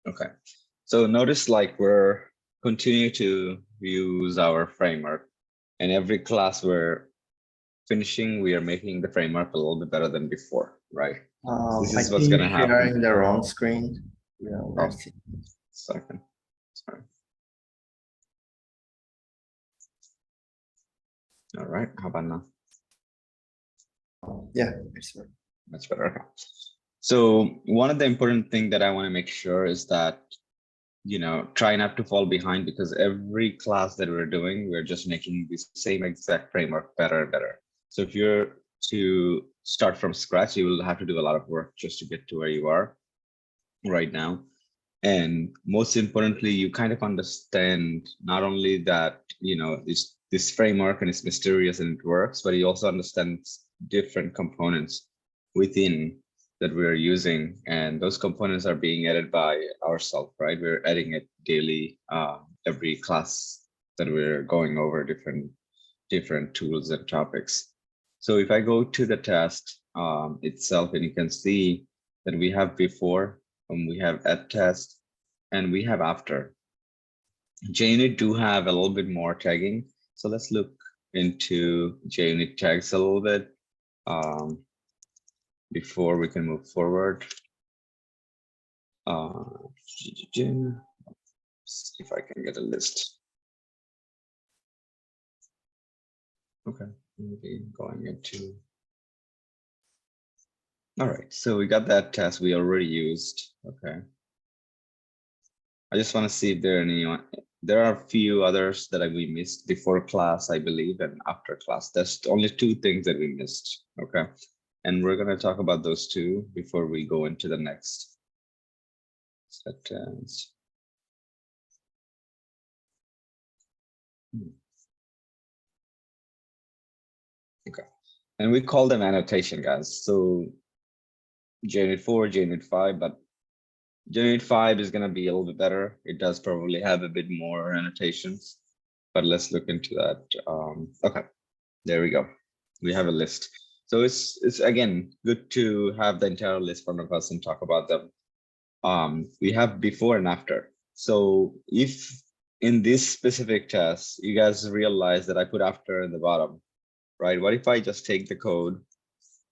Okay. So notice like we're continue to use our framework, and every class we're finishing, we are making the framework a little bit better than before, right? So this I is what's think gonna we are happen. in the wrong screen. Yeah, Oh, let's see. second. Sorry. All right. How about now? Yeah, it's right. Much better. Okay. So one of the important thing that I want to make sure is that, try not to fall behind, because every class that we're doing, we're just making the same exact framework better and better. So if you're to start from scratch, you will have to do a lot of work just to get to where you are right now. And most importantly, you kind of understand not only that, this framework and it's mysterious and it works, but you also understand different components within that we're using. And those components are being added by ourselves, right? We're adding it daily, every class that we're going over different tools and topics. So if I go to the test itself, and you can see that we have before, we have at test, and we have after. JUnit do have a little bit more tagging. So let's look into JUnit tags a little bit before we can move forward. See if I can get a list. Okay, maybe going into. All right, so we got that test we already used. Okay. I just want to see if there are any. There are a few others that we missed before class, I believe, and after class. There's only two things that we missed. Okay, and we're going to talk about those two before we go into the next sentence. Okay, and we call them annotation, guys. So JUnit 4, JUnit 5, but JUnit 5 is going to be a little bit better. It does probably have a bit more annotations, but let's look into that. Okay, there we go. We have a list. So it's again good to have the entire list from a person talk about them. We have before and after. So if in this specific test, you guys realize that I put after in the bottom, right? What if I just take the code,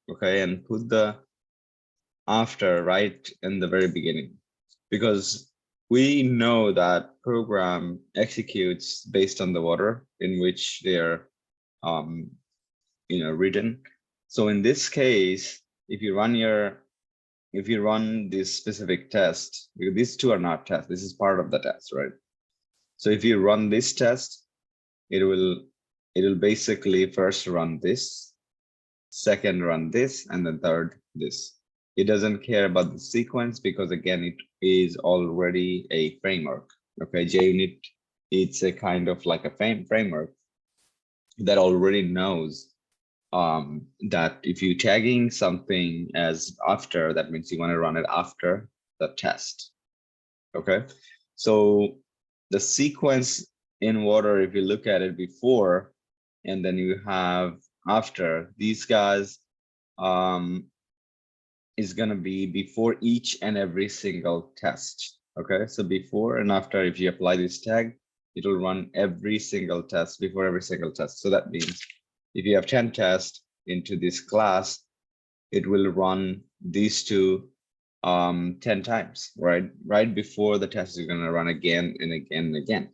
okay, and put the after right in the very beginning? Because we know that program executes based on the order in which they're written. So in this case, if you run this specific test, because these two are not tests, this is part of the test, right? So if you run this test, it will basically first run this, second run this, and then third this. It doesn't care about the sequence because again, it is already a framework. Okay, JUnit, it's a kind of like a framework that already knows that if you're tagging something as after, that means you want to run it after the test. Okay, so the sequence in order, if you look at it before, and then you have after, these guys is going to be before each and every single test. Okay, so before and after, if you apply this tag, it will run every single test before every single test. So that means if you have 10 tests into this class, it will run these two 10 times, right? Right before the test is going to run again and again and again.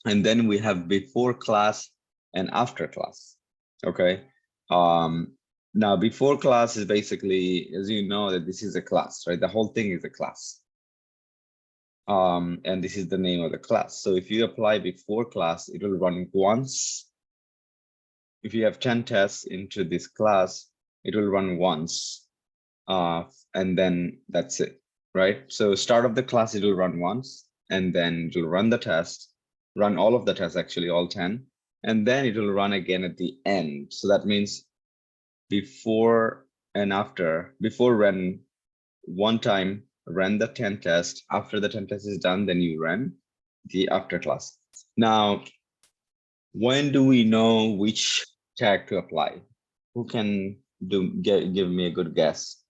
And then we have before class and after class. Okay. Now before class is basically, as you know, that this is a class, right? The whole thing is a class. And this is the name of the class. So if you apply before class, it will run once. If you have 10 tests into this class, it will run once. And then that's it, right? So start of the class, it will run once, and then it will run the test, run all of the tests, actually all 10, and then it will run again at the end. So that means before and after, before run one time, run the 10 test. After the 10 test is done, then you run the after class. Now, when do we know which tag to apply? Who can give me a good guess?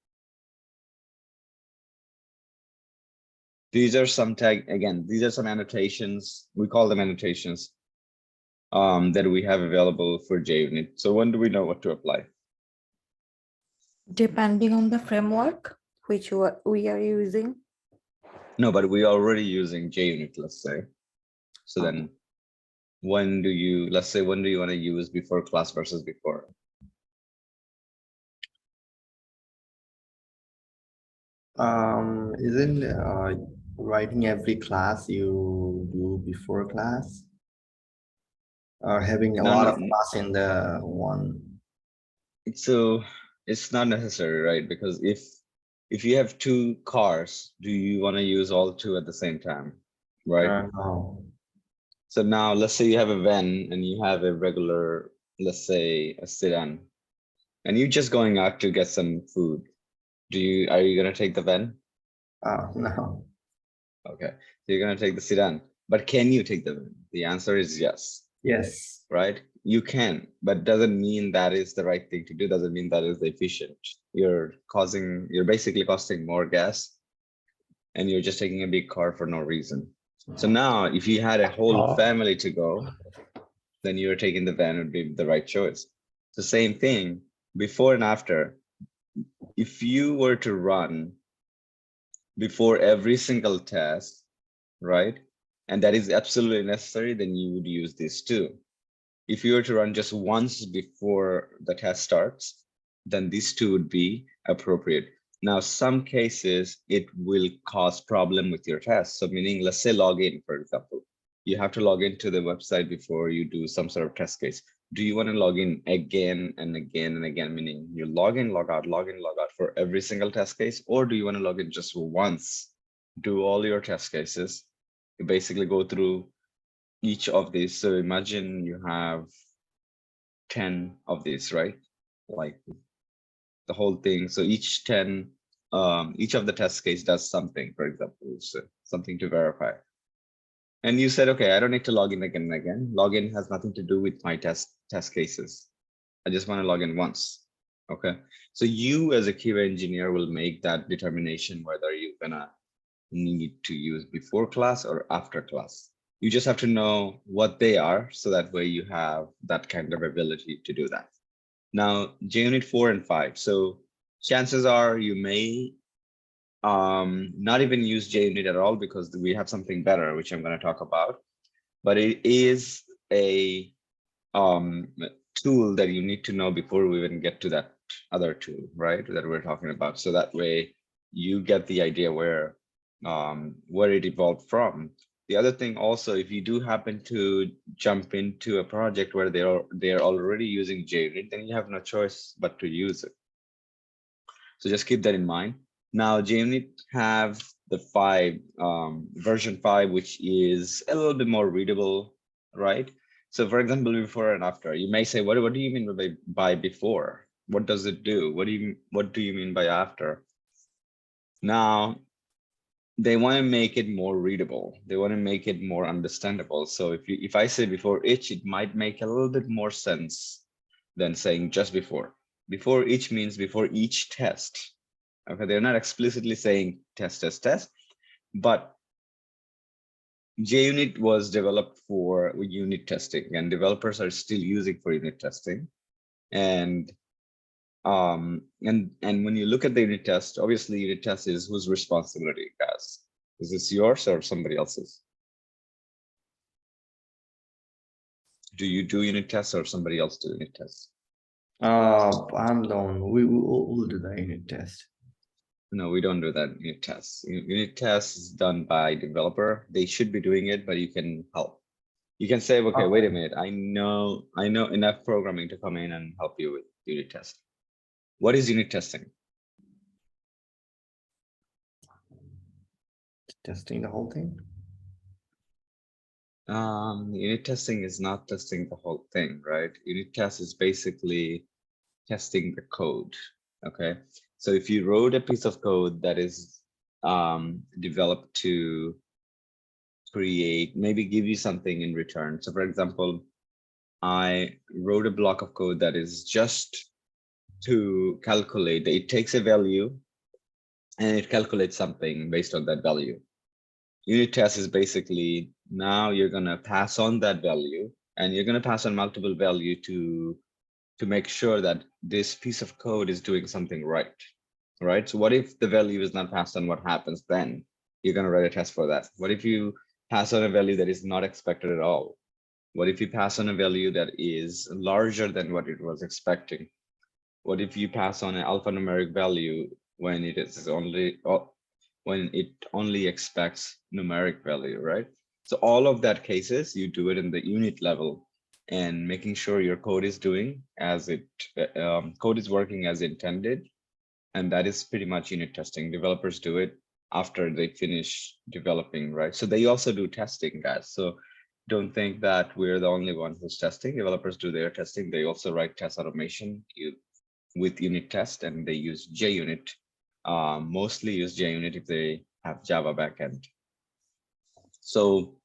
These are some these are some annotations. We call them annotations that we have available for JUnit. So when do we know what to apply? Depending on the framework which we are using. No, but we are already using JUnit, let's say. So then when do you, let's say, when do you want to use before class versus before? Isn't writing every class you do before class, or having a No, lot no, of class in the one? so it's not necessary, right? Because if you have two cars, do you want to use all two at the same time, right? No. So now let's say you have a van and you have a regular, let's say a sedan, and you're just going out to get some food. Are you gonna take the van? No. Okay, so you're gonna take the sedan, but can you take the van? The answer is yes. Yes. Right? You can, but doesn't mean that is the right thing to do. Doesn't mean that is efficient. You're basically costing more gas and you're just taking a big car for no reason. So now if you had a whole family to go, then you're taking the van would be the right choice. The same thing before and after. If you were to run before every single test, right? And that is absolutely necessary, then you would use this too. If you were to run just once before the test starts, then these two would be appropriate. Now, some cases it will cause problem with your test. So meaning, let's say login, for example, you have to log into the website before you do some sort of test case. Do you want to log in again and again and again, meaning you log in, log out, log in, log out for every single test case? Or do you want to log in just once, do all your test cases, you basically go through each of these? So imagine you have 10 of these, right? Like the whole thing. So each 10, each of the test case does something, for example, so something to verify. And you said, okay, I don't need to log in again and again. Login has nothing to do with my test cases. I just want to log in once. Okay. So you as a QA engineer will make that determination whether you're gonna need to use before class or after class. You just have to know what they are, so that way you have that kind of ability to do that. Now, JUnit 4 and 5. So chances are you may not even use JUnit at all, because we have something better, which I'm going to talk about. But it is a tool that you need to know before we even get to that other tool, right? That we're talking about. So that way you get the idea where it evolved from. The other thing also, if you do happen to jump into a project where they're already using JUnit, then you have no choice but to use it. So just keep that in mind. Now, JUnit have the version 5, which is a little bit more readable, right? So for example, before and after, you may say, what do you mean by before? What does it do? What do you mean by after? Now, they want to make it more readable. They want to make it more understandable. So if I say before each, it might make a little bit more sense than saying just before. Before each means before each test. Okay, they're not explicitly saying test, but JUnit was developed for unit testing, and developers are still using for unit testing. And when you look at the unit test, obviously unit test is whose responsibility, guys? Is this yours or somebody else's? Do you do unit tests or somebody else do unit tests? I'm done. We'll do the unit test. No, we don't do that unit tests. Unit tests is done by developer. They should be doing it, but you can help. You can say, okay, wait a minute. I know enough programming to come in and help you with unit testing. What is unit testing? Testing the whole thing. Unit testing is not testing the whole thing, right? Unit test is basically testing the code. Okay, so if you wrote a piece of code that is developed to create, maybe give you something in return. So for example, I wrote a block of code that is just to calculate. It takes a value and it calculates something based on that value. unit test is basically now you're going to pass on that value, and you're going to pass on multiple value to make sure that this piece of code is doing something right. Right. So what if the value is not passed on? What happens then? You're going to write a test for that. What if you pass on a value that is not expected at all? What if you pass on a value that is larger than what it was expecting? What if you pass on an alphanumeric value when it is only when it only expects numeric value, right? So all of that cases, you do it in the unit level and making sure your code is doing as it code is working as intended. And that is pretty much unit testing. Developers do it after they finish developing, right? So they also do testing, guys. So don't think that we're the only one who's testing. Developers do their testing. They also write test automation with unit test, and they use JUnit. Mostly use JUnit if they have Java backend. So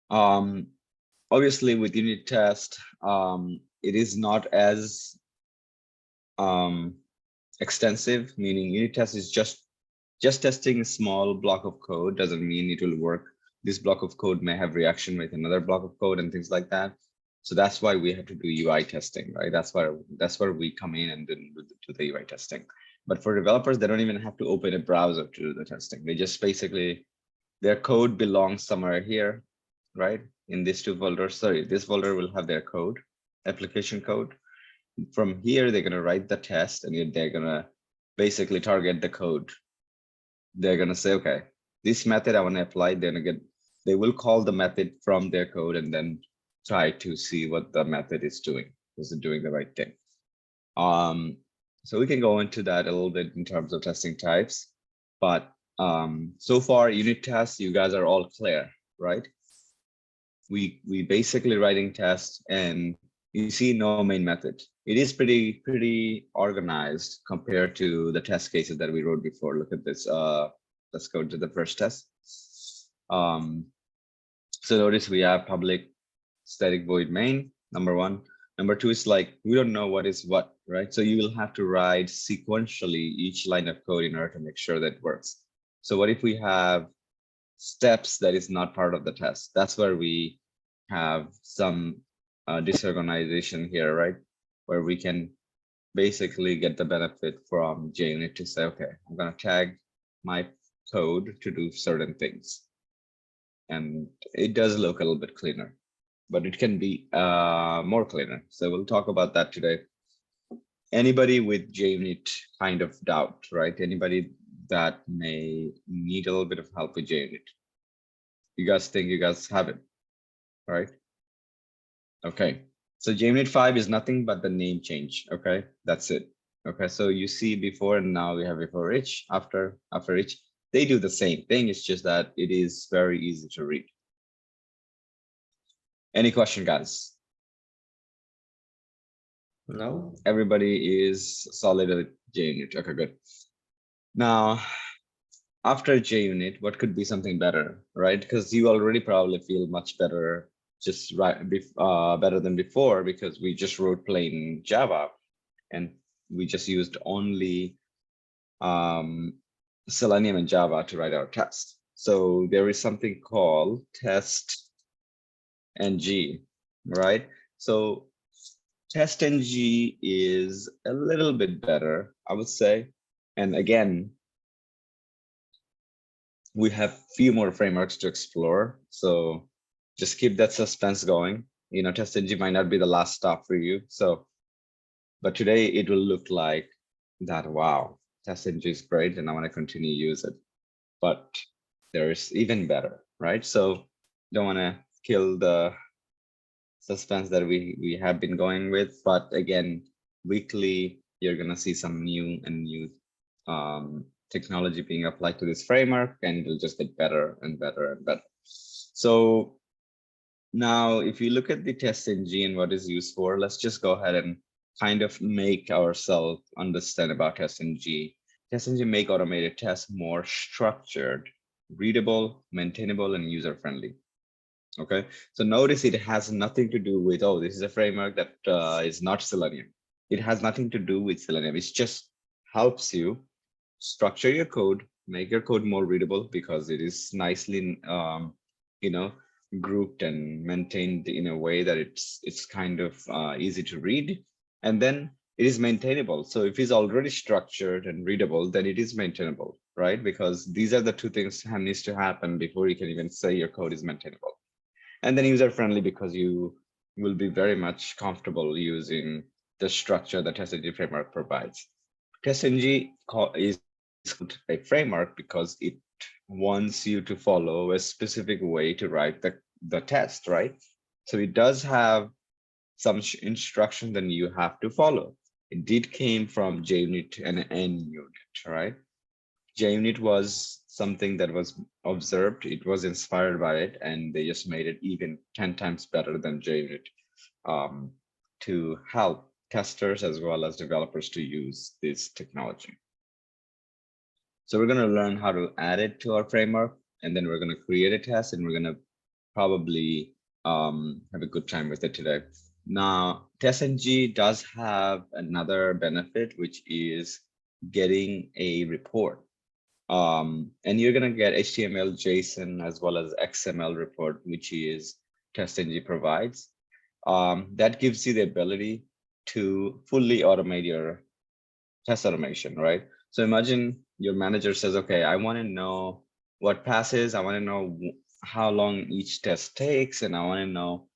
obviously with unit test, it is not as extensive, meaning unit test is just testing a small block of code doesn't mean it will work. This block of code may have reaction with another block of code and things like that. So that's why we have to do UI testing, right? That's where we come in and then do the UI testing. But for developers, they don't even have to open a browser to do the testing. They just basically, their code belongs somewhere here, right? In these two folders. Sorry, this folder will have their code, application code. From here, they're gonna write the test, and they're gonna basically target the code. They're gonna say, okay, this method I want to apply. They will call the method from their code and then try to see what the method is doing. Is it doing the right thing? So we can go into that a little bit in terms of testing types, but so far unit tests, you guys are all clear, right? We basically writing tests, and you see no main method. It is pretty organized compared to the test cases that we wrote before. Look at this. Let's go to the first test. So notice we have public static void main, number one. Number two is like, we don't know what is what, right? So you will have to write sequentially each line of code in order to make sure that it works. So what if we have steps that is not part of the test? That's where we have some disorganization here, right? Where we can basically get the benefit from JUnit to say, okay, I'm gonna tag my code to do certain things. And it does look a little bit cleaner, but it can be more cleaner. So we'll talk about that today. Anybody with JUnit kind of doubt, right? Anybody that may need a little bit of help with JUnit? You guys think you guys have it, right? Okay, so JUnit 5 is nothing but the name change. Okay, that's it. Okay, so you see before and now we have before each, after each. They do the same thing. It's just that it is very easy to read. Any question, guys? No. Everybody is solid at JUnit. Okay, good. Now, after JUnit, what could be something better, right? Because you already probably feel much better, just better than before, because we just wrote plain Java and we just used only Selenium and Java to write our test. So there is something called test ng, right? So test ng is a little bit better, I would say. And again, we have few more frameworks to explore. So just keep that suspense going. You know, test ng might not be the last stop for you. So, but today it will look like that. Wow, test ng is great, and I want to continue to use it. But there's even better, right? So don't want to kill the suspense that we have been going with. But again, weekly, you're gonna see some new technology being applied to this framework, and it'll just get better and better and better. So now, if you look at the test ng and what is used for, let's just go ahead and kind of make ourselves understand about test ng. Test ng make automated tests more structured, readable, maintainable, and user-friendly. Okay, so notice it has nothing to do with, oh, this is a framework that is not Selenium. It has nothing to do with Selenium. It just helps you structure your code make your code more readable because it is nicely, you know, grouped and maintained in a way that it's kind of easy to read. And then it is maintainable. So if it's already structured and readable, then it is maintainable, right? Because these are the two things that needs to happen before you can even say your code is maintainable. And then user friendly because you will be very much comfortable using the structure that TestNG framework provides. TestNG is called a framework because it wants you to follow a specific way to write the test, right? So it does have some instruction that you have to follow. It did came from JUnit and NUnit, right? JUnit was something that was observed. It was inspired by it, and they just made it even 10 times better than JUnit to help testers as well as developers to use this technology. So we're going to learn how to add it to our framework, and then we're going to create a test, and we're going to probably have a good time with it today. Now, TestNG does have another benefit, which is getting a report. And you're going to get HTML, JSON, as well as XML report, which is TestNG provides. That gives you the ability to fully automate your test automation, right? So imagine your manager says, okay, I want to know what passes. I want to know how long each test takes. And I want to know,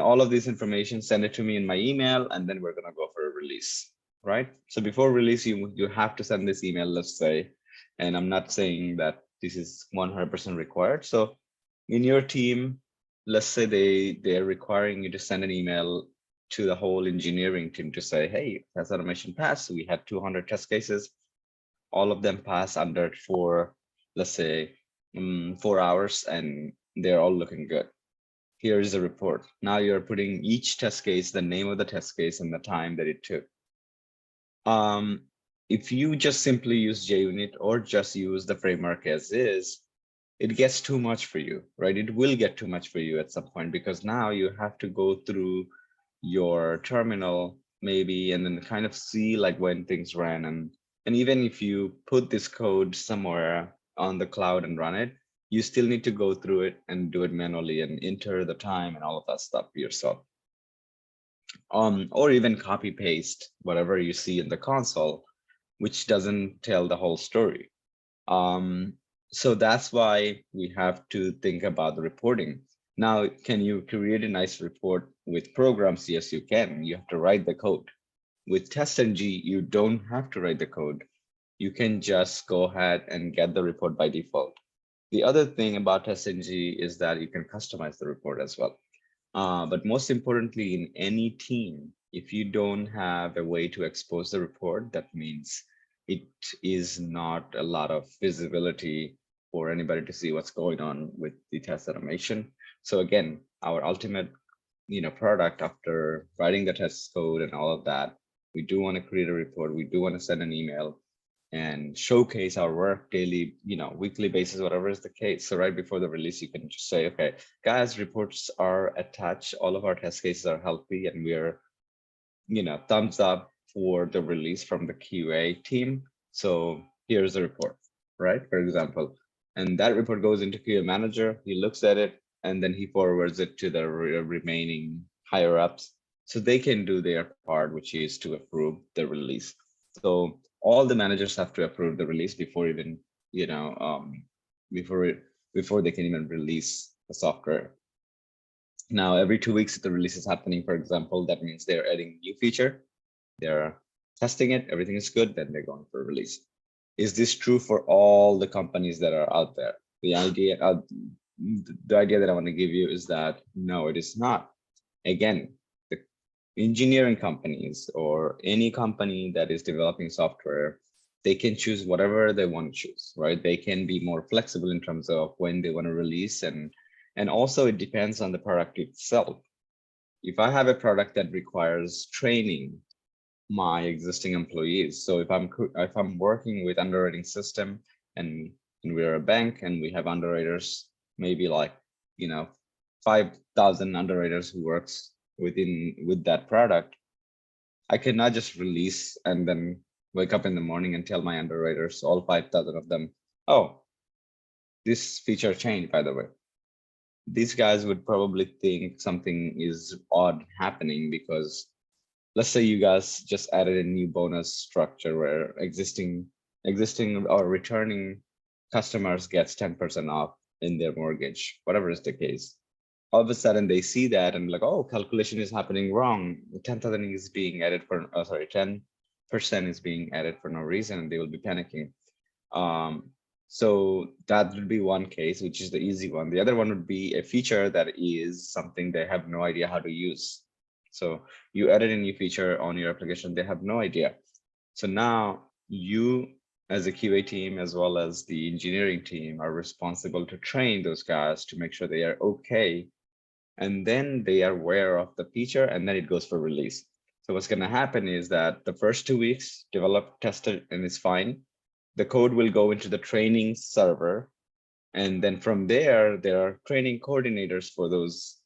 all of this information, send it to me in my email, and then we're going to go for a release, right? So before release, you have to send this email, let's say, and I'm not saying that this is 100% required. So in your team, let's say they're requiring you to send an email to the whole engineering team to say, hey, test automation passed. We had 200 test cases. All of them pass under let's say, 4 hours, and they're all looking good. Here is a report. Now you're putting each test case, the name of the test case, and the time that it took. If you just simply use JUnit or just use the framework as is, it gets too much for you, right? It will get too much for you at some point because now you have to go through your terminal maybe and then kind of see like when things ran. And even if you put this code somewhere on the cloud and run it, you still need to go through it and do it manually and enter the time and all of that stuff yourself. Or even copy paste whatever you see in the console, which doesn't tell the whole story. So that's why we have to think about the reporting. Now, can you create a nice report with programs? Yes, you can. You have to write the code. With TestNG, you don't have to write the code. You can just go ahead and get the report by default. The other thing about TestNG is that you can customize the report as well. But most importantly, in any team, if you don't have a way to expose the report, that means it is not a lot of visibility for anybody to see what's going on with the test automation. So again, our ultimate product after writing the test code and all of that, we do want to create a report. We do want to send an email and showcase our work daily, weekly basis, whatever is the case. So right before the release, you can just say, okay, guys, reports are attached. All of our test cases are healthy and we're, thumbs up for the release from the QA team. So here's the report, right? For example, and that report goes into QA manager. He looks at it and then he forwards it to the remaining higher ups so they can do their part, which is to approve the release. So all the managers have to approve the release before even, before they can even release the software. Now, every 2 weeks, the release is happening, for example, that means they're adding a new feature, they're testing it, everything is good, then they're going for release. Is this true for all the companies that are out there? The idea that I want to give you is that no, it is not. Again, the engineering companies or any company that is developing software, they can choose whatever they want to choose, right? They can be more flexible in terms of when they want to release, and also it depends on the product itself. If I have a product that requires training my existing employees, so if I'm working with underwriting system and we're a bank and we have underwriters, maybe like 5,000 underwriters who works with that product, I cannot just release and then wake up in the morning and tell my underwriters, all 5,000 of them, oh, this feature changed, by the way. These guys would probably think something is odd happening because let's say you guys just added a new bonus structure where existing or returning customers gets 10% off in their mortgage, whatever is the case. All of a sudden they see that and like, oh, calculation is happening wrong. 10,000 is being added for, 10% is being added for no reason, and they will be panicking. So that would be one case, which is the easy one. The other one would be a feature that is something they have no idea how to use. So you added a new feature on your application, they have no idea. So now you as a QA team, as well as the engineering team, are responsible to train those guys to make sure they are okay. And then they are aware of the feature, and then it goes for release. So what's going to happen is that the first 2 weeks, develop, test it, and it's fine. The code will go into the training server. And then from there are training coordinators for those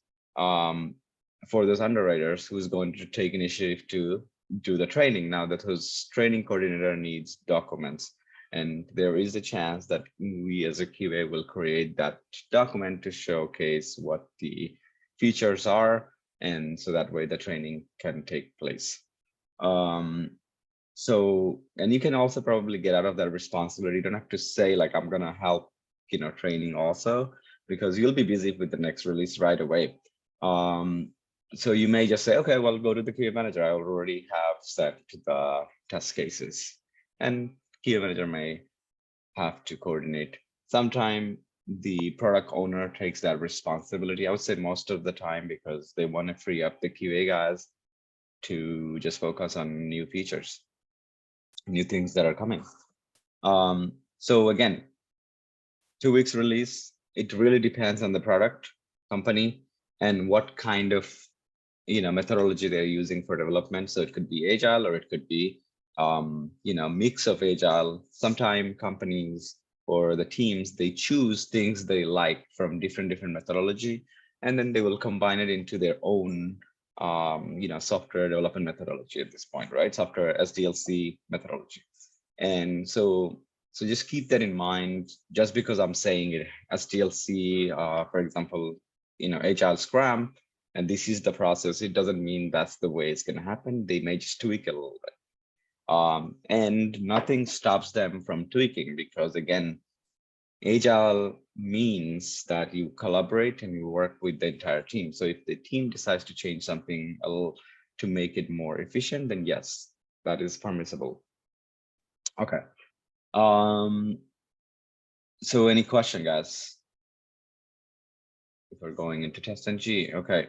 underwriters who's going to take initiative to do the training. Now that those training coordinator needs documents, and there is a chance that we as a QA will create that document to showcase what the features are, and so that way the training can take place. So, and you can also probably get out of that responsibility. You don't have to say like, I'm gonna help, training also, because you'll be busy with the next release right away. So you may just say, okay, well, go to the QA manager. I already have set the test cases, and QA manager may have to coordinate. Sometime the product owner takes that responsibility. I would say most of the time, because they want to free up the QA guys to just focus on new features, new things that are coming. So again, 2 weeks release, it really depends on the product, company, and what kind of methodology they're using for development. So it could be agile, or it could be mix of agile. Sometimes companies or the teams, they choose things they like from different methodology, and then they will combine it into their own software development methodology at this point, right? Software SDLC methodology. And so just keep that in mind. Just because I'm saying it SDLC, for example, Agile Scrum, and this is the process, it doesn't mean that's the way it's going to happen. They may just tweak it a little bit. And nothing stops them from tweaking, because again, Agile means that you collaborate and you work with the entire team. So if the team decides to change something a little to make it more efficient, then yes, that is permissible. Okay. So any question, guys? If we're going into TestNG, okay.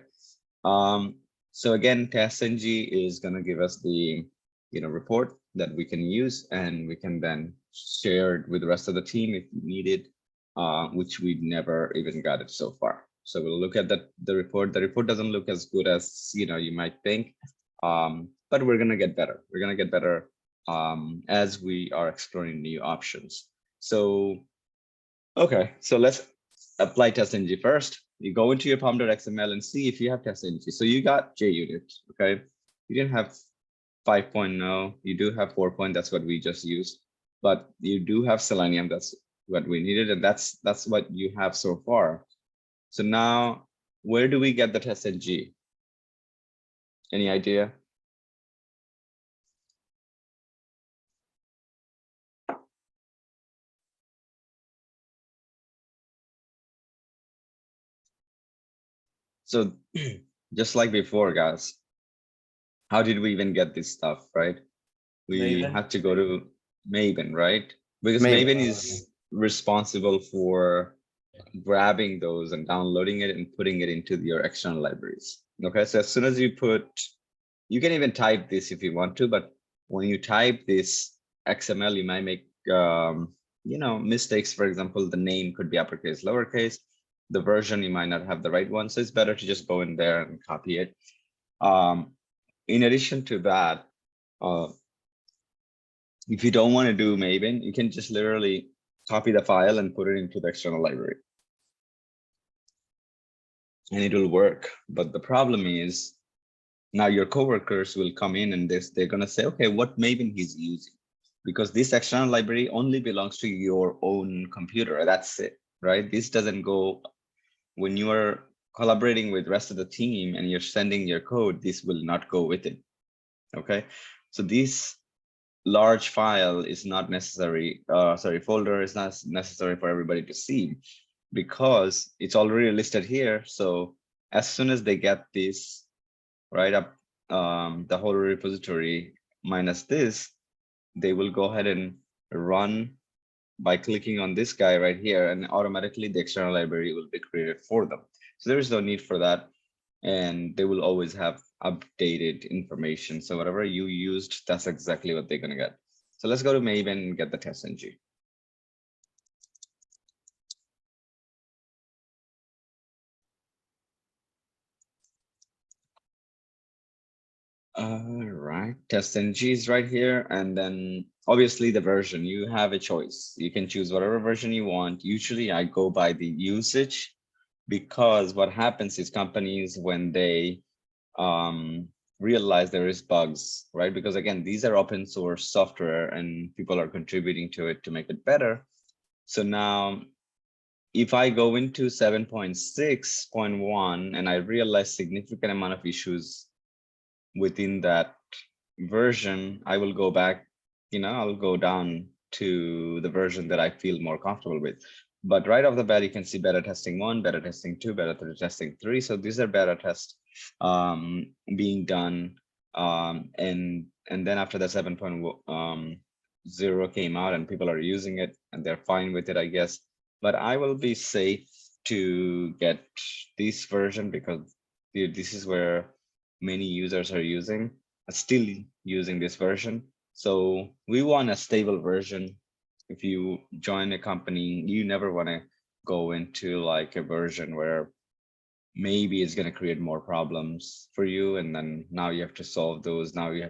So again, TestNG is going to give us the report that we can use, and we can then share it with the rest of the team if needed, which we never even got it so far. So we'll look at the report. The report doesn't look as good as you might think, but we're going to get better. We're going to get better as we are exploring new options. So okay, so let's apply TestNG first. You go into your pom.xml and see if you have TestNG. So you got JUnit, okay? You didn't have 5.0, you do have 4. That's what we just used, but you do have Selenium. That's what we needed, and that's what you have so far. So now, where do we get the TestNG? Any idea? So just like before, guys, how did we even get this stuff, right? We had to go to Maven, right? Because Maven is responsible for grabbing those and downloading it and putting it into your external libraries. Okay, so as soon as you you can even type this if you want to, but when you type this XML, you might make mistakes. For example, the name could be uppercase, lowercase. The version, you might not have the right one, so it's better to just go in there and copy it. In addition to that, if you don't want to do Maven, you can just literally copy the file and put it into the external library, and it will work. But the problem is now your coworkers will come in and they're going to say, okay, what Maven he's using. because this external library only belongs to your own computer. That's it, right? This doesn't go when you are collaborating with the rest of the team and you're sending your code, this will not go with it. Okay, so this large file is not necessary, folder is not necessary for everybody to see because it's already listed here. So as soon as they get this, right up, the whole repository minus this, they will go ahead and run by clicking on this guy right here, and automatically the external library will be created for them. So there is no need for that. And they will always have updated information. So whatever you used, that's exactly what they're going to get. So let's go to Maven and get the test ng. All right, test ng is right here. And then obviously the version, you have a choice. You can choose whatever version you want. Usually I go by the usage, because what happens is companies, when they realize there is bugs, right? Because again, these are open source software and people are contributing to it to make it better. So now if I go into 7.6.1 and I realize significant amount of issues within that version, I will go back, I'll go down to the version that I feel more comfortable with. But right off the bat, you can see beta testing 1, beta testing 2, beta testing 3. So these are beta tests being done. And then after the 7.0 came out and people are using it and they're fine with it, I guess. But I will be safe to get this version because this is where many users are still using this version. So we want a stable version. If you join a company, you never want to go into like a version where maybe it's going to create more problems for you. And then now you have to solve those. Now you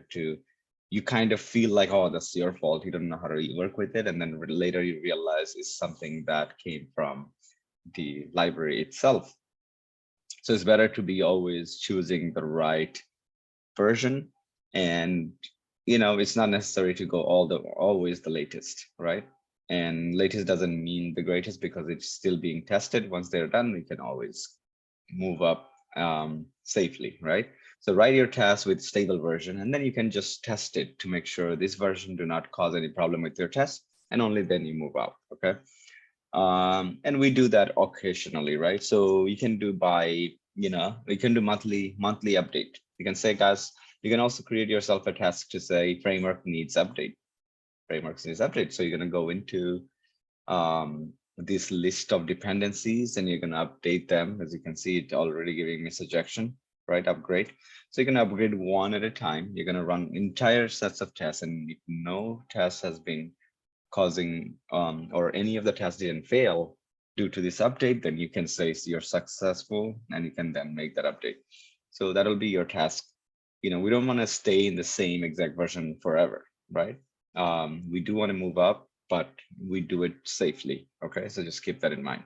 kind of feel like, oh, that's your fault. You don't know how to work with it. And then later you realize it's something that came from the library itself. So it's better to be always choosing the right version. And it's not necessary to go always the latest, right? And latest doesn't mean the greatest because it's still being tested. Once they're done, we can always move up safely, right? So write your test with stable version, and then you can just test it to make sure this version do not cause any problem with your test, and only then you move up, okay? And we do that occasionally, right? So you can do we can do monthly update. You can say, guys, you can also create yourself a task to say framework needs update. Frameworks needs update. So you're going to go into this list of dependencies and you're going to update them. As you can see, it already giving me suggestion, right? Upgrade. So you're going to upgrade one at a time. You're going to run entire sets of tests, and if no test has been causing or any of the tests didn't fail due to this update, then you can say you're successful and you can then make that update. So that'll be your task. We don't want to stay in the same exact version forever, right? We do want to move up, but we do it safely. Okay, so just keep that in mind.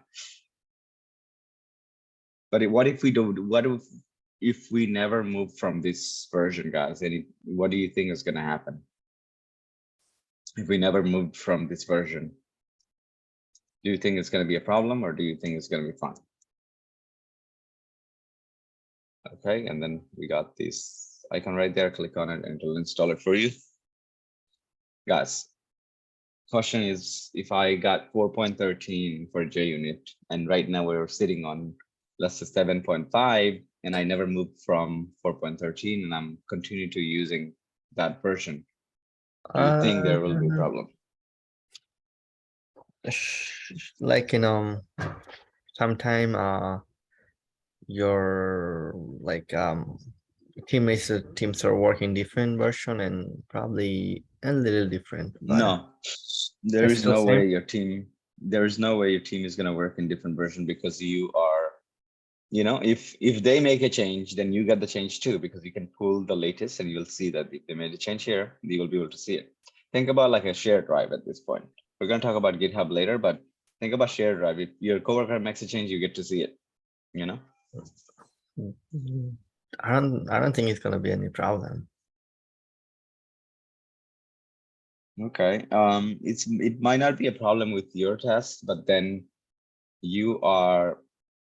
But what if we don't? What if we never move from this version, guys? What do you think is going to happen if we never moved from this version? Do you think it's going to be a problem, or do you think it's going to be fine? Okay, and then we got this icon right there. Click on it and it'll install it for you. Guys, question is, if I got 4.13 for JUnit, and right now we're sitting on, let's say 7.5, and I never moved from 4.13, and I'm continuing to using that version, do you think there will be a problem? Like sometime your teams are working different version and probably a little different, but No, there it's is still no same. way your team is going to work in different version, because you are, if they make a change, then you get the change too, because you can pull the latest and you'll see that if they made a change here, you will be able to see it. Think about like a shared drive at this point. We're going to talk about GitHub later, but think about shared drive. If your coworker makes a change, you get to see it, I don't think it's gonna be any problem. Okay. It might not be a problem with your test, but then you are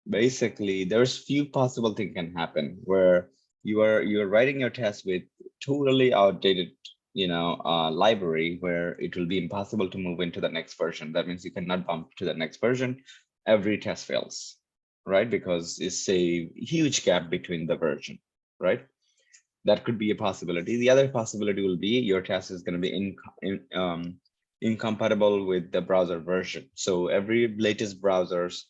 basically, there's few possible things can happen where you're writing your test with totally outdated, library where it will be impossible to move into the next version. That means you cannot bump to the next version. Every test fails, right? Because it's a huge gap between the version, right? That could be a possibility. The other possibility will be your test is going to be incompatible with the browser version. So every latest browsers,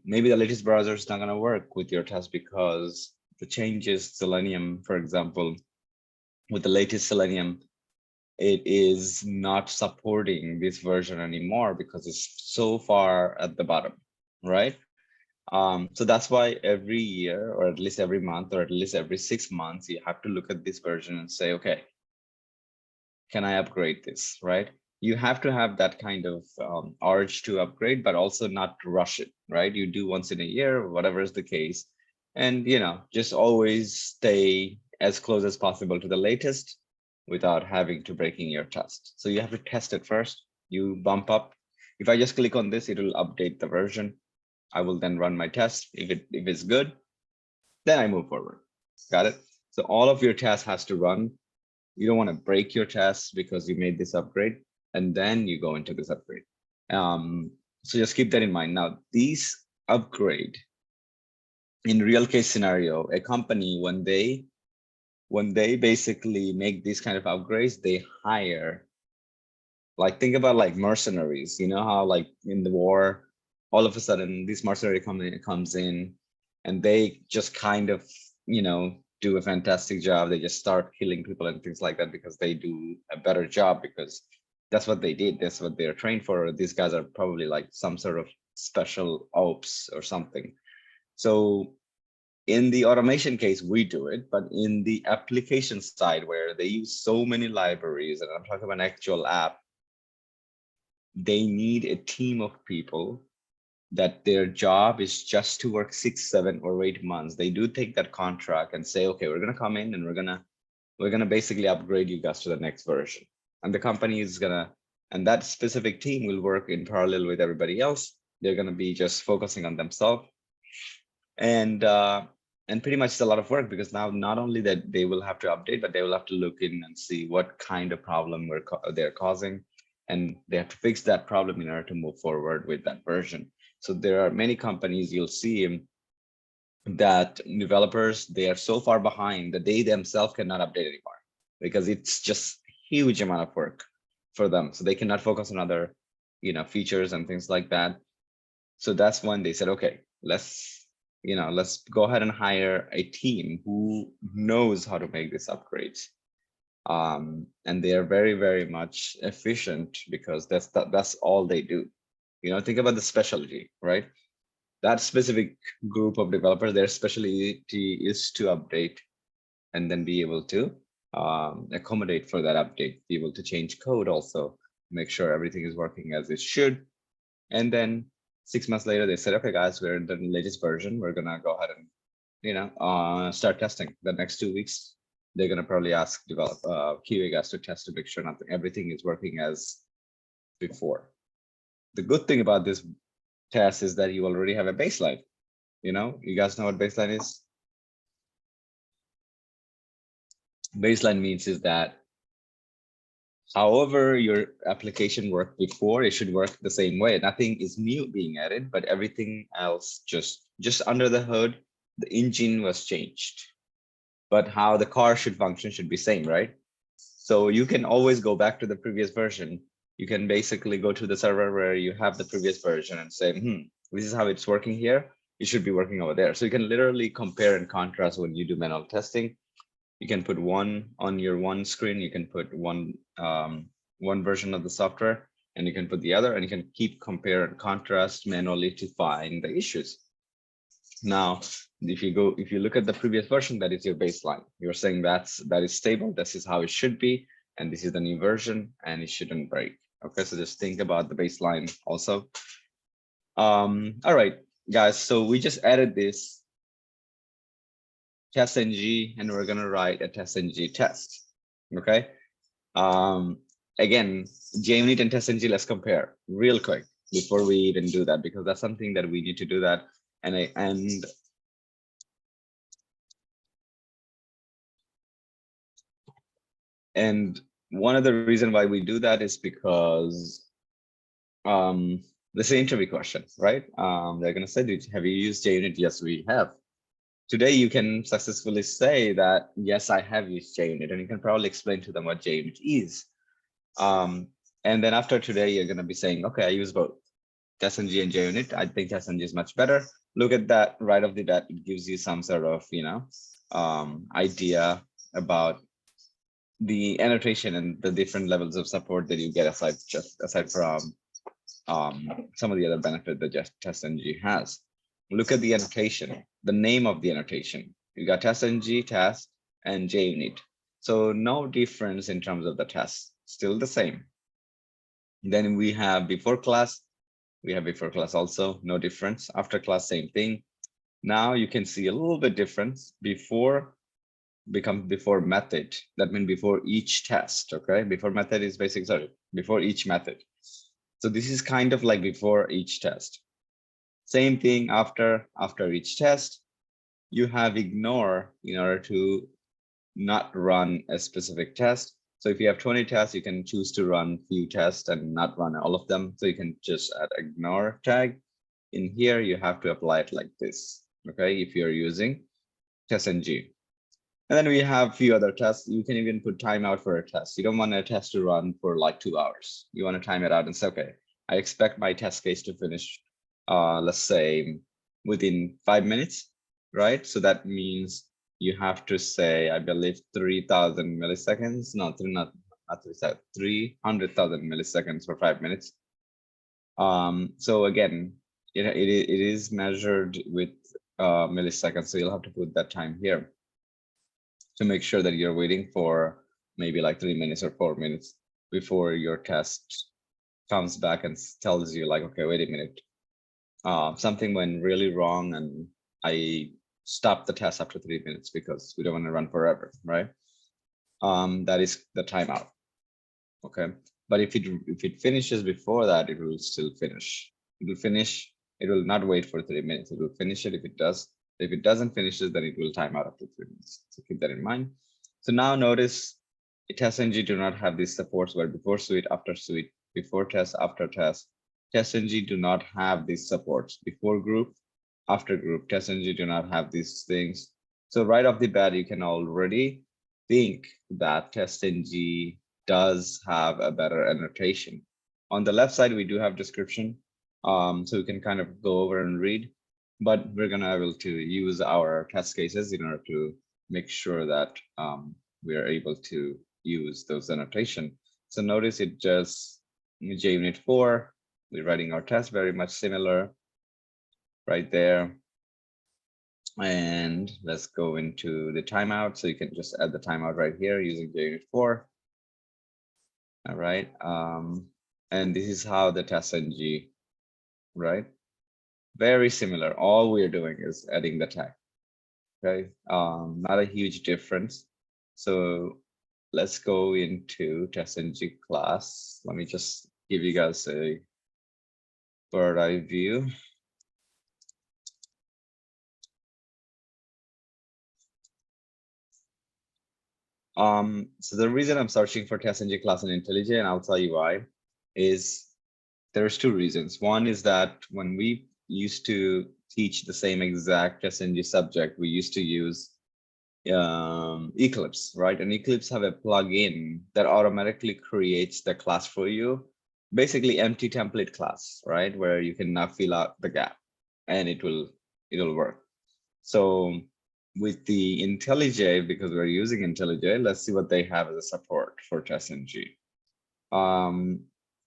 maybe the latest browser is not going to work with your test because the changes Selenium, for example, with the latest Selenium, it is not supporting this version anymore because it's so far at the bottom, right? So that's why every year, or at least every month, or at least every 6 months, you have to look at this version and say, okay, can I upgrade this, right? You have to have that kind of urge to upgrade, but also not to rush it, right? You do once in a year, whatever is the case. And, just always stay as close as possible to the latest without having to breaking your test. So you have to test it first. You bump up. If I just click on this, it will update the version. I will then run my test. If it's good, then I move forward. Got it? So all of your tests has to run. You don't want to break your tests because you made this upgrade, and then you go into this upgrade. So just keep that in mind. Now, these upgrade in real case scenario, a company when they basically make these kind of upgrades, they hire, like, think about like mercenaries. You know how like in the war, all of a sudden this mercenary company comes in and they just kind of, do a fantastic job. They just start killing people and things like that because they do a better job because that's what they did. That's what they're trained for. These guys are probably like some sort of special ops or something. So in the automation case, we do it, but in the application side where they use so many libraries, and I'm talking about an actual app, they need a team of people that their job is just to work 6, 7, or 8 months. They do take that contract and say, okay, we're gonna come in and we're gonna basically upgrade you guys to the next version. And the company is gonna, and that specific team will work in parallel with everybody else. They're gonna be just focusing on themselves. And pretty much it's a lot of work because now not only that they will have to update, but they will have to look in and see what kind of problem they're causing, and they have to fix that problem in order to move forward with that version. So there are many companies you'll see that developers, they are so far behind that they themselves cannot update anymore because it's just huge amount of work for them. So they cannot focus on other, features and things like that. So that's when they said, okay, let's go ahead and hire a team who knows how to make this upgrades. And they are very, very much efficient because that's all they do. Think about the specialty, right? That specific group of developers, their specialty is to update and then be able to accommodate for that update, be able to change code also, make sure everything is working as it should. And then 6 months later, they said, okay, guys, we're in the latest version. We're gonna go ahead and start testing. The next 2 weeks, they're gonna probably ask QA guys to test to make sure everything is working as before. The good thing about this test is that you already have a baseline. You guys know what baseline is? Baseline means is that however your application worked before, it should work the same way. Nothing is new being added, but everything else just under the hood, the engine was changed. But how the car should function should be same, right? So you can always go back to the previous version. You can basically go to the server where you have the previous version and say, this is how it's working here. It should be working over there. So you can literally compare and contrast when you do manual testing. You can put one on your one screen. You can put one version of the software, and you can put the other, and you can keep compare and contrast manually to find the issues. Now, if you look at the previous version, that is your baseline. You're saying that is stable. This is how it should be, and this is the new version, and it shouldn't break. Okay, so just think about the baseline also. All right, guys. So we just added this test ng, and we're gonna write a test ng test. Okay. again, JUnit and TestNG, let's compare real quick before we even do that, because that's something that we need to do that. And one of the reason why we do that is because this is an interview question, right? They're going to say, have you used JUnit? Yes, we have. Today, you can successfully say that, yes, I have used JUnit, and you can probably explain to them what JUnit is. And then after today, you're going to be saying, okay, I use both TestNG and JUnit. I think TestNG is much better. Look at that right off the bat. It gives you some sort of, idea about the annotation and the different levels of support that you get aside from some of the other benefit that just TestNG has. Look at the annotation, the name of the annotation. You got TestNG, test, and JUnit. So no difference in terms of the test, still the same. Then we have before class. We have before class also, no difference. After class, same thing. Now you can see a little bit difference. Before becomes before method. That means before each test, okay? Before method is basic, sorry, before each method. So this is kind of like before each test. Same thing after each test. You have ignore in order to not run a specific test. So if you have 20 tests, you can choose to run few tests and not run all of them. So you can just add ignore tag. In here, you have to apply it like this, okay? If you're using TestNG. And then we have a few other tests. You can even put timeout for a test. You don't want a test to run for like 2 hours. You want to time it out and say, okay, I expect my test case to finish, let's say within 5 minutes, right? So that means you have to say, I believe 3,000 milliseconds, not 300,000 milliseconds for 5 minutes. So again, it is measured with milliseconds. So you'll have to put that time here to make sure that you're waiting for maybe like 3 minutes or 4 minutes before your test comes back and tells you like, okay, wait a minute, something went really wrong and I stopped the test after 3 minutes because we don't want to run forever, right? That is the timeout, okay? But if it finishes before that, it will still finish. It will finish, it will not wait for 3 minutes. It will finish it if it does. If it doesn't finish it, then it will time out after 3 minutes. So keep that in mind. So now notice TestNG do not have these supports where before suite, after suite, before test, after test. TestNG do not have these supports before group, after group. TestNG do not have these things. So right off the bat, you can already think that TestNG does have a better annotation. On the left side, we do have description. So we can kind of go over and read, but we're gonna able to use our test cases in order to make sure that we are able to use those annotation. So notice it just JUnit 4, we're writing our test very much similar right there. And let's go into the timeout. So you can just add the timeout right here using JUnit 4. All right. And this is how the TestNG, right? Very similar. All we're doing is adding the tag. Okay. Not a huge difference. So let's go into TestNG class. Let me just give you guys a bird's eye view. So the reason I'm searching for TestNG class in IntelliJ, and I'll tell you why, is there's two reasons. One is that when we used to teach the same exact TestNG subject, we used to use Eclipse, right? And Eclipse have a plugin that automatically creates the class for you, basically empty template class, right? Where you can now fill out the gap and it'll work. So with the IntelliJ, because we're using IntelliJ, let's see what they have as a support for TestNG.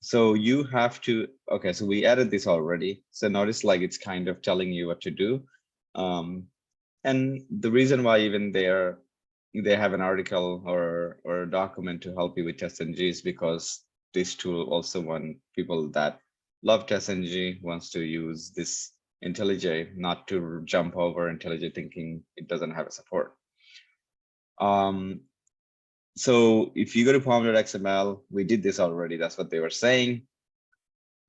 So you have to, okay, so we added this already. So notice like it's kind of telling you what to do. And the reason why even they have an article or a document to help you with TestNG is because this tool also want people that love TestNG wants to use this IntelliJ, not to jump over IntelliJ thinking it doesn't have a support. So if you go to pom.xml, we did this already. That's what they were saying.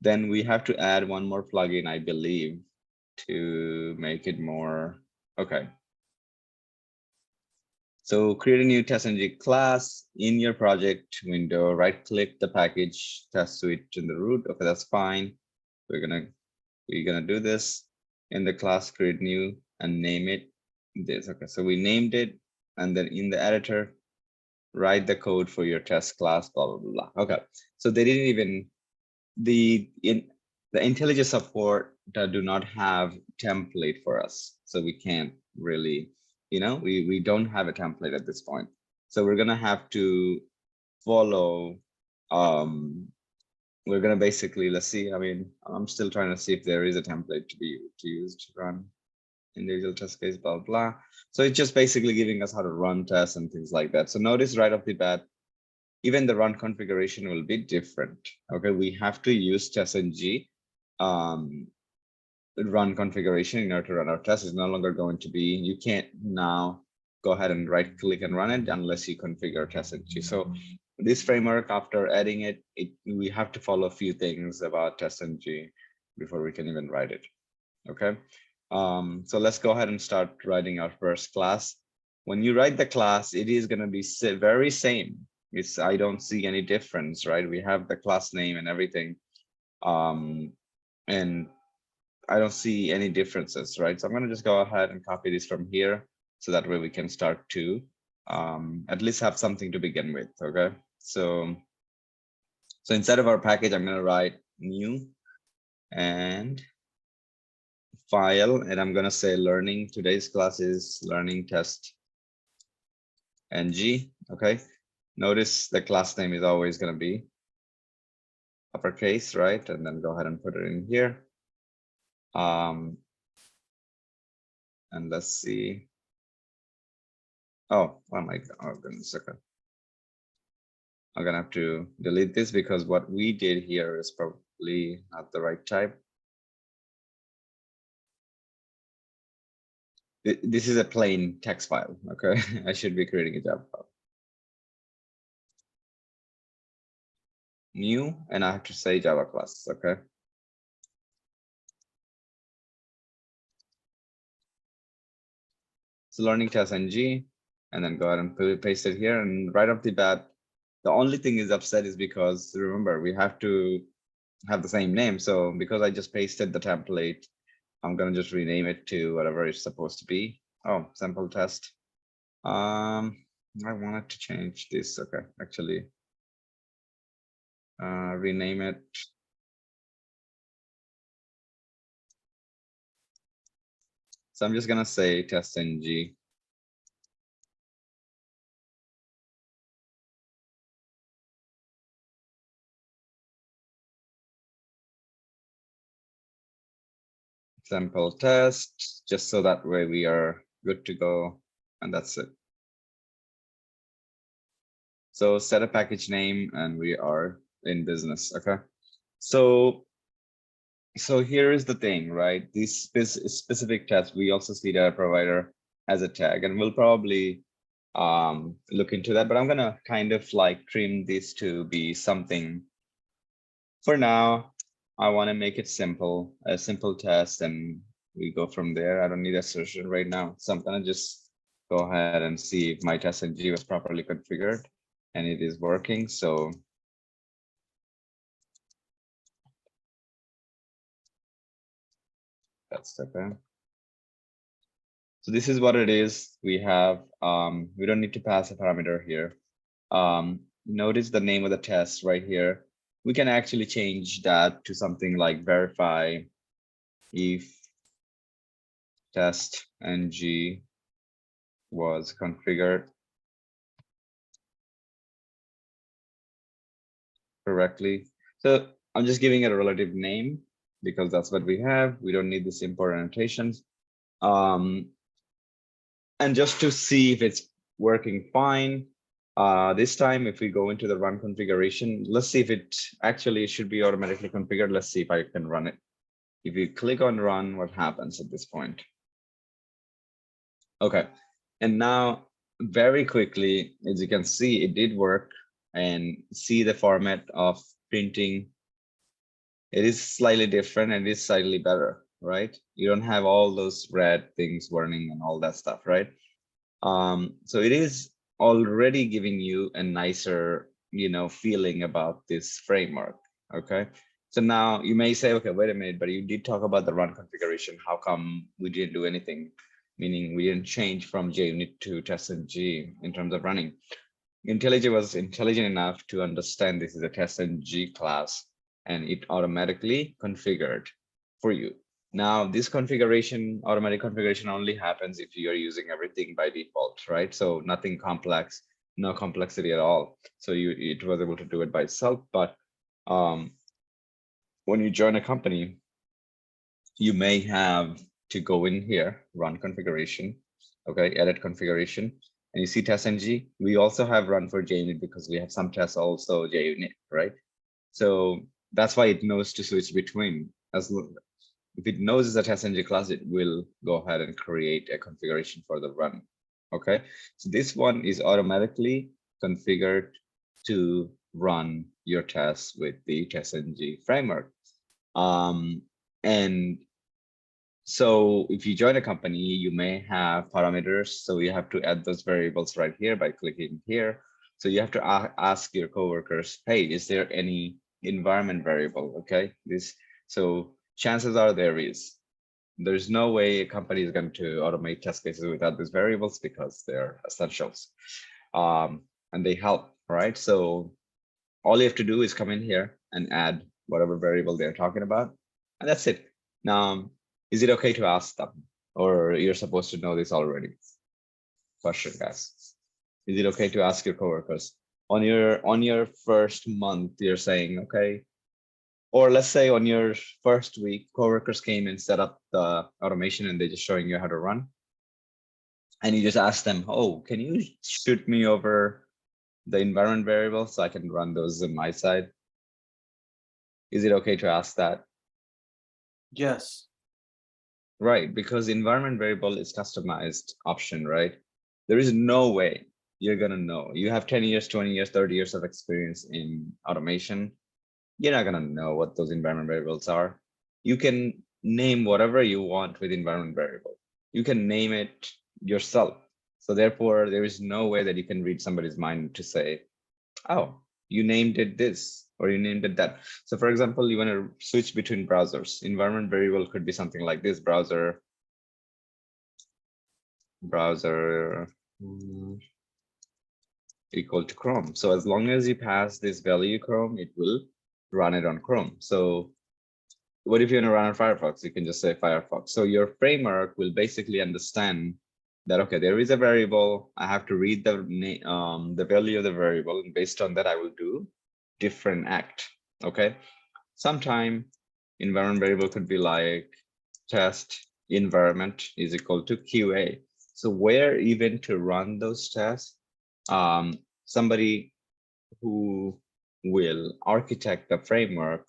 Then we have to add one more plugin, I believe, to make it more. Okay. So create a new TestNG class in your project window, right click the package test suite in the root. Okay, that's fine. We're gonna do this in the class, create new and name it this. Okay, so we named it, and then in the editor, write the code for your test class, blah, blah, blah. Okay, so they didn't even, the IntelliJ support do not have template for us. So we can't really, we don't have a template at this point. So we're gonna have to follow, we're gonna basically, let's see, I mean, I'm still trying to see if there is a template to use to run individual test case, blah, blah. So it's just basically giving us how to run tests and things like that. So notice right off the bat, even the run configuration will be different. Okay, we have to use TestNG run configuration in order to run our test. Is no longer going to be, you can't now go ahead and right click and run it unless you configure TestNG. So this framework, after adding it, we have to follow a few things about TestNG before we can even write it. Okay, so let's go ahead and start writing our first class. When you write the class, it is going to be very same. I don't see any difference, right? We have the class name and everything. And I don't see any differences, right? So I'm going to just go ahead and copy this from here. So that way we can start to at least have something to begin with. Okay. So instead of our package, I'm going to write new and file, and I'm going to say learning. Today's class is learning test ng. Okay. Notice the class name is always going to be uppercase, right? And then go ahead and put it in here. And let's see. Oh my God. Oh, goodness. Okay. I'm gonna have to delete this because what we did here is probably not the right type. This is a plain text file. Okay. I should be creating a Java file. New, and I have to say Java class. Okay. So learning test ng, and then go ahead and paste it here. And right off the bat, the only thing is upset is because remember, we have to have the same name. So because I just pasted the template, I'm gonna just rename it to whatever it's supposed to be. Oh, sample test. I wanted to change this. Okay, actually, rename it. So I'm just gonna say test ng. Sample test, just so that way we are good to go, and that's it. So set a package name, and we are in business. Okay. So here is the thing, right? These specific tests, we also see data provider as a tag, and we'll probably look into that, but I'm gonna kind of like trim this to be something. For now, I want to make it simple, a simple test, and we go from there. I don't need a solution right now. So I'm gonna just go ahead and see if my TestNG was properly configured and it is working. So that's okay. So this is what it is. We have, we don't need to pass a parameter here. Notice the name of the test right here. We can actually change that to something like verify if test ng was configured correctly. So I'm just giving it a relative name because that's what we have. We don't need this import annotations. And just to see if it's working fine, this time, if we go into the run configuration, let's see if it actually should be automatically configured. Let's see if I can run it. If you click on run, what happens at this point? Okay, and now very quickly, as you can see, it did work, and see the format of printing. It is slightly different and it is slightly better, right? You don't have all those red things burning and all that stuff, right? So it is already giving you a nicer, feeling about this framework. Okay. So now you may say, okay, wait a minute, but you did talk about the run configuration. How come we didn't do anything? Meaning we didn't change from JUnit to TestNG in terms of running. IntelliJ was intelligent enough to understand this is a TestNG class, and it automatically configured for you. Now, this configuration, automatic configuration only happens if you're using everything by default, right? So nothing complex, no complexity at all. So it was able to do it by itself. But when you join a company, you may have to go in here, run configuration, okay, edit configuration, and you see TestNG. We also have run for JUnit because we have some tests also JUnit, right? So that's why it knows to switch between. If it knows it's a TestNG class, it will go ahead and create a configuration for the run. Okay, so this one is automatically configured to run your tests with the TestNG framework. And so if you join a company, you may have parameters. So you have to add those variables right here by clicking here. So you have to ask your coworkers, hey, is there any environment variable? Okay, so chances are there is. There's no way a company is going to automate test cases without these variables because they're essentials. And they help, right? So all you have to do is come in here and add whatever variable they're talking about, and that's it. Now, is it okay to ask them, or you're supposed to know this already? Question, guys. Is it okay to ask your coworkers on your first month? You're saying, okay, or let's say on your first week, coworkers came and set up the automation and they're just showing you how to run. And you just ask them, oh, can you shoot me over the environment variable so I can run those on my side? Is it okay to ask that? Yes. Right, because environment variable is customized option, right? There is no way you're gonna know. You have 10 years, 20 years, 30 years of experience in automation. You're not gonna know what those environment variables are. You can name whatever you want with environment variable. You can name it yourself. So therefore, there is no way that you can read somebody's mind to say, oh, you named it this, or you named it that. So for example, you want to switch between browsers. Environment variable could be something like this: browser equal to Chrome. So as long as you pass this value Chrome, it will run it on Chrome. So what if you want to run on Firefox? You can just say Firefox. So your framework will basically understand that, okay, there is a variable. I have to read the value of the variable, and based on that, I will do different act. Okay. Sometime environment variable could be like test environment is equal to QA. So where even to run those tests, somebody who will architect the framework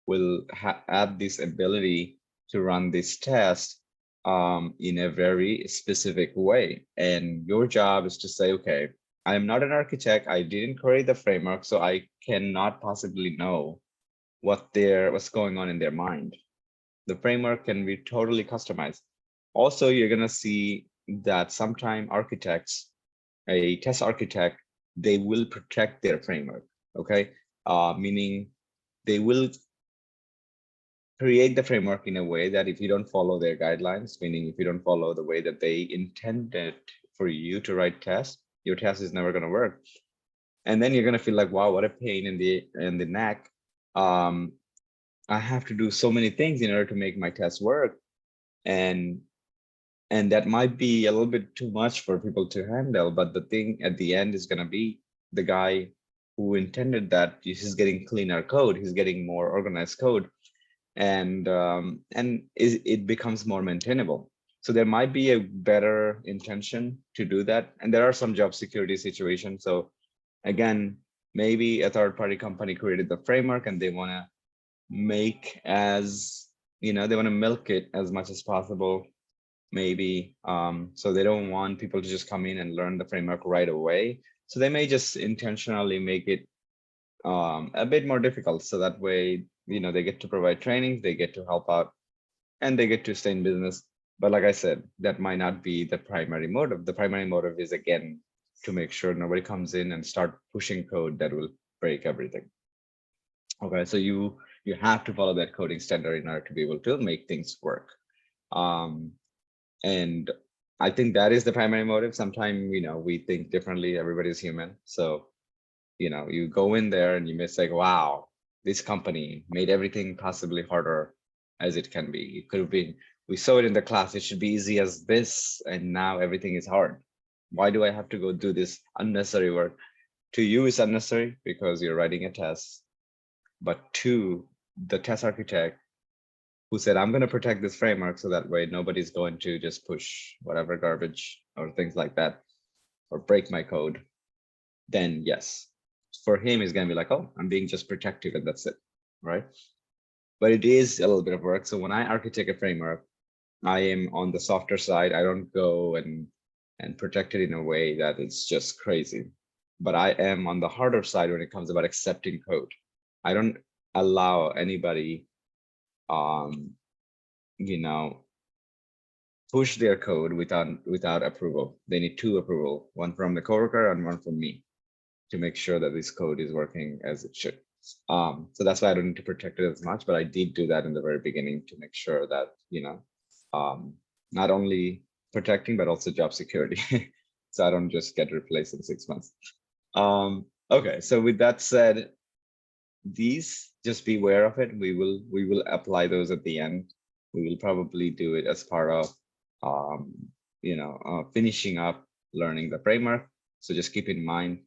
will add this ability to run this test in a very specific way. And your job is to say, okay, I'm not an architect. I didn't create the framework, so I cannot possibly know what's going on in their mind. The framework can be totally customized. Also, you're gonna see that sometime architects, a test architect, they will protect their framework. Okay, meaning they will create the framework in a way that if you don't follow their guidelines, meaning if you don't follow the way that they intended for you to write tests, your test is never gonna work. And then you're gonna feel like, wow, what a pain in the neck. I have to do so many things in order to make my test work. And that might be a little bit too much for people to handle. But the thing at the end is going to be the guy who intended that he's getting cleaner code, he's getting more organized code, and it becomes more maintainable. So there might be a better intention to do that. And there are some job security situations. So again, maybe a third-party company created the framework and they want to make they want to milk it as much as possible maybe. So they don't want people to just come in and learn the framework right away. So they may just intentionally make it a bit more difficult. So that way, they get to provide training, they get to help out, and they get to stay in business. But like I said, that might not be the primary motive. The primary motive is, again, to make sure nobody comes in and start pushing code that will break everything. Okay, so you have to follow that coding standard in order to be able to make things work. And I think that is the primary motive. Sometimes, we think differently. Everybody's human. So, you go in there and you may say, wow, this company made everything possibly harder as it can be. It could have been, we saw it in the class, it should be easy as this, and now everything is hard. Why do I have to go do this unnecessary work? To you, it's unnecessary because you're writing a test. But to the test architect who said, I'm going to protect this framework so that way nobody's going to just push whatever garbage or things like that or break my code, then yes, for him, it's going to be like, oh, I'm being just protective and that's it, right? But it is a little bit of work. So when I architect a framework, I am on the softer side. I don't go and protect it in a way that it's just crazy. But I am on the harder side when it comes about accepting code. I don't allow anybody, push their code without approval. They need two approval, one from the coworker and one from me, to make sure that this code is working as it should. So that's why I don't need to protect it as much, but I did do that in the very beginning to make sure that, not only protecting, but also job security. So I don't just get replaced in 6 months. Okay, so with that said, these, just be aware of it. We will apply those at the end. We will probably do it as part of, finishing up learning the framework. So just keep in mind,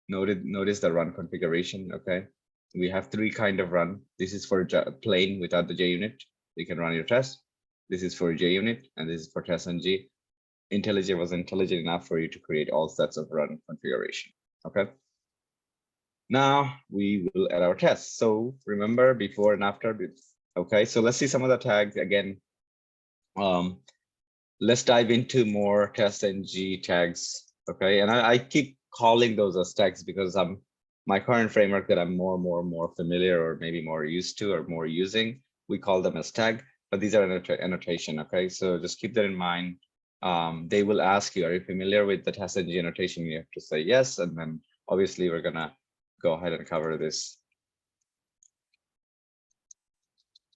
notice the run configuration. Okay, we have 3 kind of run. This is for plain without the JUnit. You can run your test. This is for JUnit, and this is for test ng. IntelliJ was intelligent enough for you to create all sets of run configuration. Okay. Now we will add our tests. So remember, before and after. Okay, so let's see some of the tags again. Let's dive into more test ng tags. Okay, and I keep calling those as tags because my current framework that I'm more familiar, or maybe more used to, or more using, we call them as tag, but these are annotation. Okay, so just keep that in mind. They will ask you, are you familiar with the test ng annotation? You have to say yes, and then obviously we're gonna go ahead and cover this.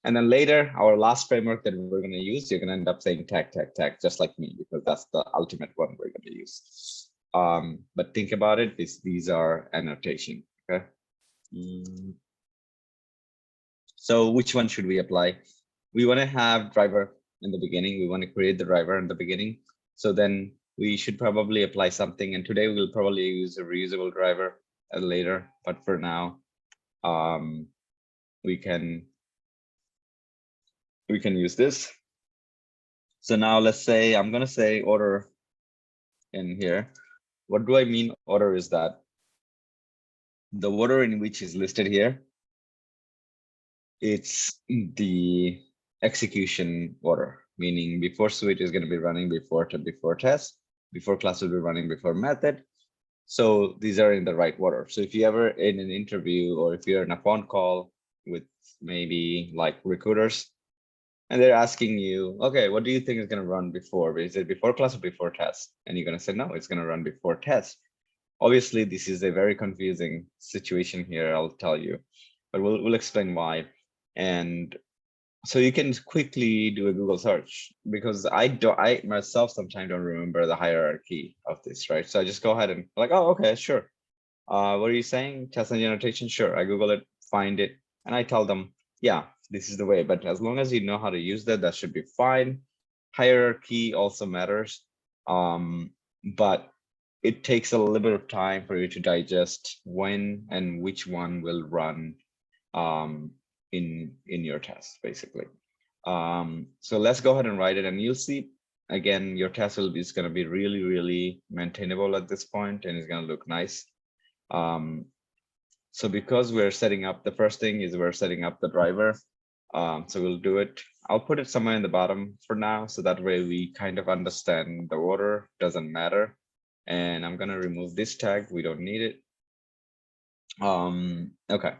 And then later, our last framework that we're going to use, you're going to end up saying tag, just like me, because that's the ultimate one we're going to use. But think about it, these are annotation. Okay. So which one should we apply? We want to have driver in the beginning. We want to create the driver in the beginning. So then we should probably apply something. And today we'll probably use a reusable driver later. But for now, we can use this. So now let's say I'm going to say order in here. What do I mean order is that the order in which is listed here, it's the execution order, meaning before switch is going to be running before test, before class will be running before method. So these are in the right order. So if you ever in an interview, or if you're in a phone call with maybe like recruiters, and they're asking you, okay, what do you think is going to run before? Is it before class or before test? And you're going to say, no, it's going to run before test. Obviously, this is a very confusing situation here, I'll tell you, but we'll explain why. And so you can quickly do a Google search, because I myself sometimes don't remember the hierarchy of this, right? So I just go ahead and like, oh, okay, sure. What are you saying? Test engine annotation? Sure. I Google it, find it, and I tell them, yeah, this is the way. But as long as you know how to use that should be fine. Hierarchy also matters, but it takes a little bit of time for you to digest when and which one will run in your test, basically. So let's go ahead and write it, and you'll see again your test is going to be really maintainable at this point, and it's going to look nice. So because we're setting up, the first thing is we're setting up the driver. So we'll do it. I'll put it somewhere in the bottom for now, so that way we kind of understand the order, doesn't matter. And I'm gonna remove this tag, we don't need it. Okay.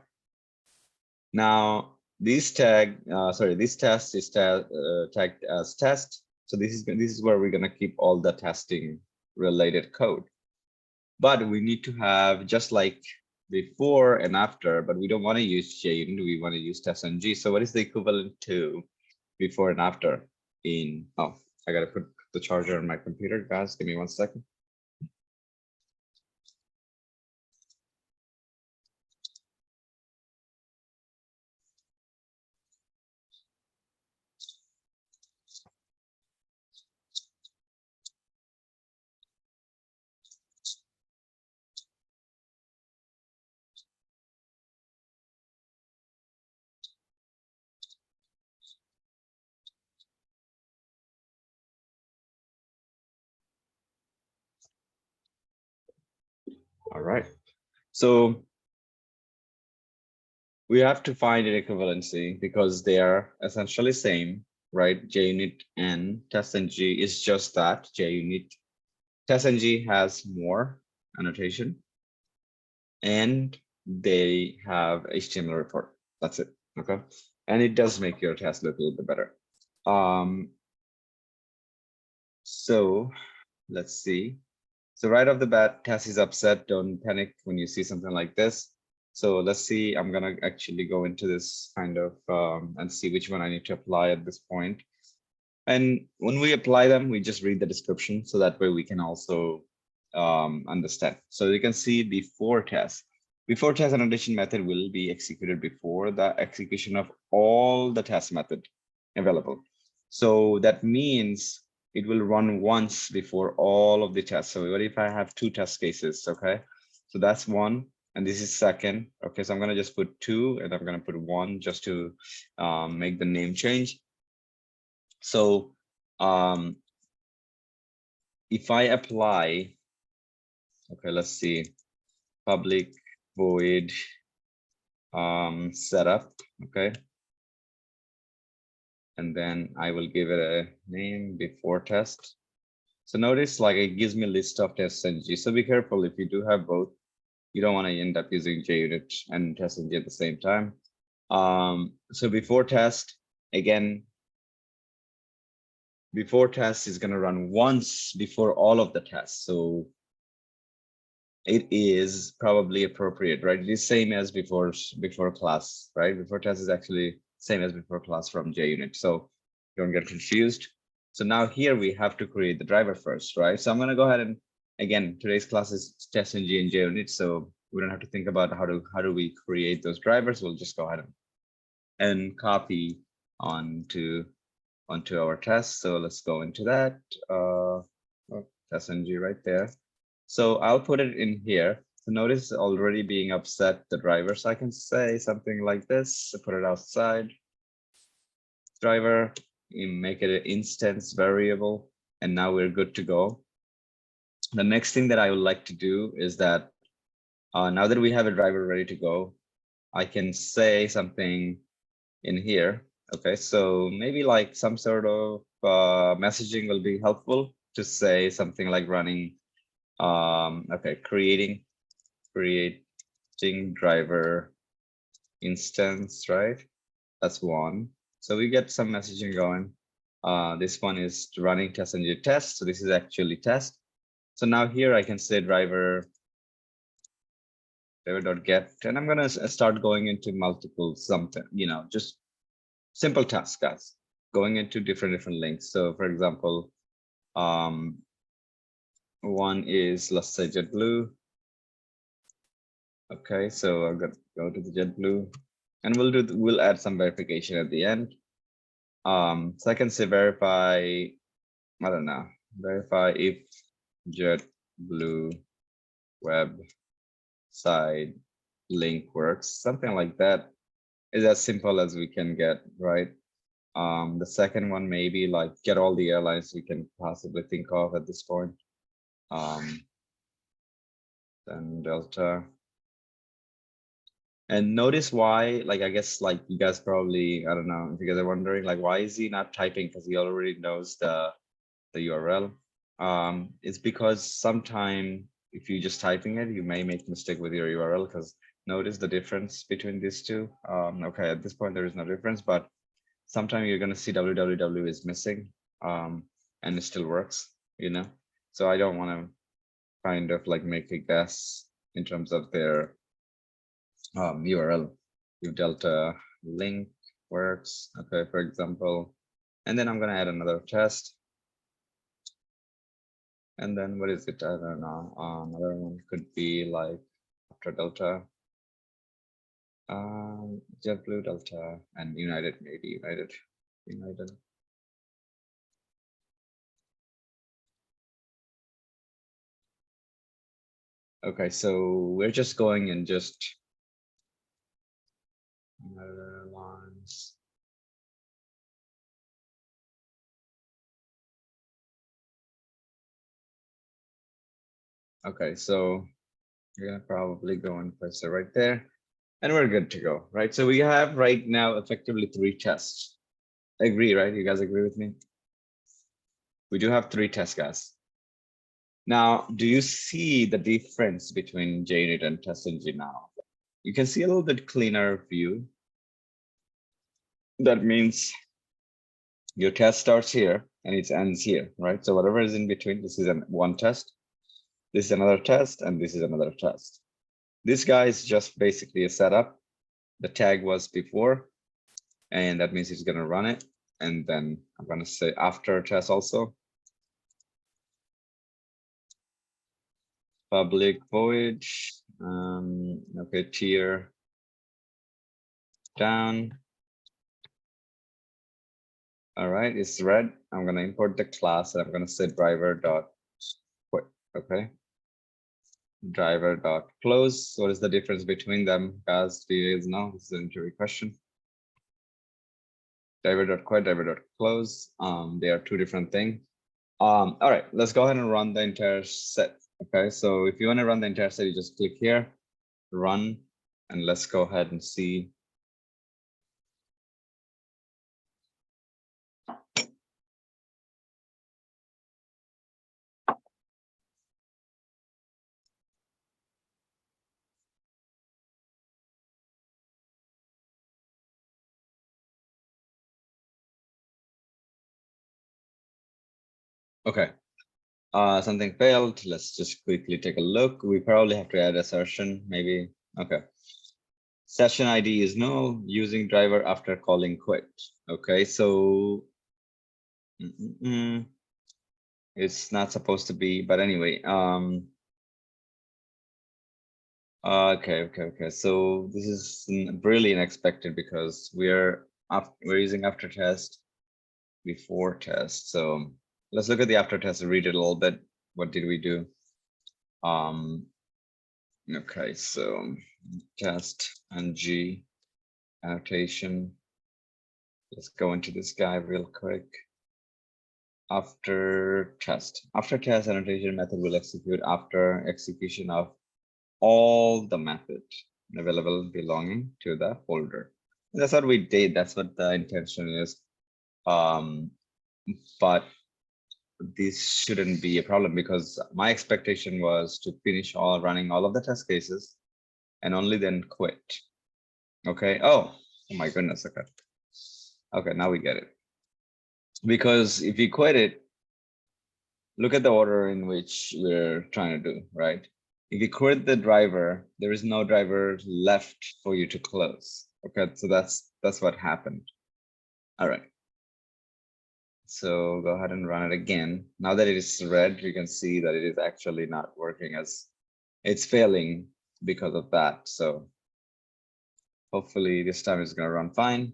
Now this tag, this test is tagged as test. So this is where we're gonna keep all the testing related code. But we need to have, just like before and after, but we don't want to use JUnit, we want to use testng. So what is the equivalent to before and after in, oh, I gotta put the charger on my computer, guys, give me 1 second. All right, so we have to find an equivalency because they are essentially same, right? JUnit and testng is just that. JUnit, testng has more annotation, and they have HTML report. That's it. Okay, and it does make your test look a little bit better. So let's see. So right off the bat, test is upset. Don't panic when you see something like this. So let's see. I'm gonna actually go into this kind of and see which one I need to apply at this point. And when we apply them, we just read the description, so that way we can also understand. So you can see before test. Before test annotation method will be executed before the execution of all the test method available. So that means it will run once before all of the tests. So what if I have 2 test cases? Okay, so that's 1, and this is 2nd. Okay, so I'm gonna just put 2, and I'm gonna put 1 just to make the name change. So if I apply, okay, let's see, public void setup, okay, and then I will give it a name before test. So notice, like, it gives me a list of testng. So be careful if you do have both. You don't want to end up using JUnit and testng at the same time. So before test, again, before test is going to run once before all of the tests. So it is probably appropriate, right? It is same as before class, right? Before test is actually same as before class from JUnit. So don't get confused. So now here we have to create the driver first, right? So I'm going to go ahead and, again, today's class is testng and JUnit, so we don't have to think about how do we create those drivers. We'll just go ahead and copy onto our test. So let's go into that. Testng right there. So I'll put it in here. So notice already being upset the driver. So I can say something like this, put it outside. Driver, make it an instance variable, and now we're good to go. The next thing that I would like to do is that now that we have a driver ready to go, I can say something in here. Okay, so maybe like some sort of messaging will be helpful to say something like running, okay, creating driver instance, right? That's 1. So we get some messaging going. This one is running testng test. So this is actually test. So now here I can say driver.get, and I'm gonna start going into multiple something, just simple tasks, guys, going into different links. So for example, one is, let's say, JetBlue. Okay, so I'm gonna go to the JetBlue, and we'll add some verification at the end. So I can say verify, I don't know, verify if JetBlue website link works, something like that. Is as simple as we can get, right? The second one, maybe like get all the airlines we can possibly think of at this point. Then Delta. And notice why, like, I guess, like, you guys probably, I don't know if you guys are wondering, like, why is he not typing? Because he already knows the URL. It's because sometime if you just typing it, you may make mistake with your URL, because notice the difference between these two. Okay, at this point, there is no difference, but sometimes you're going to see www is missing, and it still works, you know? So I don't want to kind of like make a guess in terms of their URL. If delta link works, okay, for example, and then I'm going to add another test. And then what is it? I don't know. Another one could be like after delta, JetBlue, delta, and United, maybe United. Okay, so we're just going and just another lines. Okay, so you're gonna probably go and place it right there, and we're good to go, right? So we have right now effectively 3 tests. Agree, right? You guys agree with me? We do have 3 tests, guys. Now, do you see the difference between JUnit and TestNG now? You can see a little bit cleaner view. That means your test starts here and it ends here, right? So whatever is in between, this is one test, this is another test, and this is another test. This guy is just basically a setup. The tag was before, and that means he's gonna run it. And then I'm gonna say after test also. Public void, okay, tier down. All right, it's red. I'm gonna import the class and I'm gonna say driver dot quit. Okay. Driver dot close. What is the difference between them, guys? Do you guys know? This is an interview question. Driver dot quit, driver dot close. They are 2 different things. All right, let's go ahead and run the entire set. Okay, so if you want to run the entire set, you just click here, run, and let's go ahead and see. Okay, something failed. Let's just quickly take a look. We probably have to add assertion, maybe. Okay. Session ID is null, using driver after calling quit. Okay, so it's not supposed to be, but anyway. Okay. So this is really unexpected because we're using after test before test. So let's look at the after test and read it a little bit. What did we do? Okay, so test and G annotation. Let's go into this guy real quick. After test annotation method will execute after execution of all the method available belonging to the folder. That's what we did. That's what the intention is. But this shouldn't be a problem because my expectation was to finish running all of the test cases and only then quit. Okay. Oh my goodness. Okay, now we get it. Because if you quit it, look at the order in which we're trying to do, right? If you quit the driver, there is no driver left for you to close. Okay, so that's what happened. All right. So go ahead and run it again. Now that it is red, you can see that it is actually not working, as it's failing because of that. So hopefully this time it's going to run fine.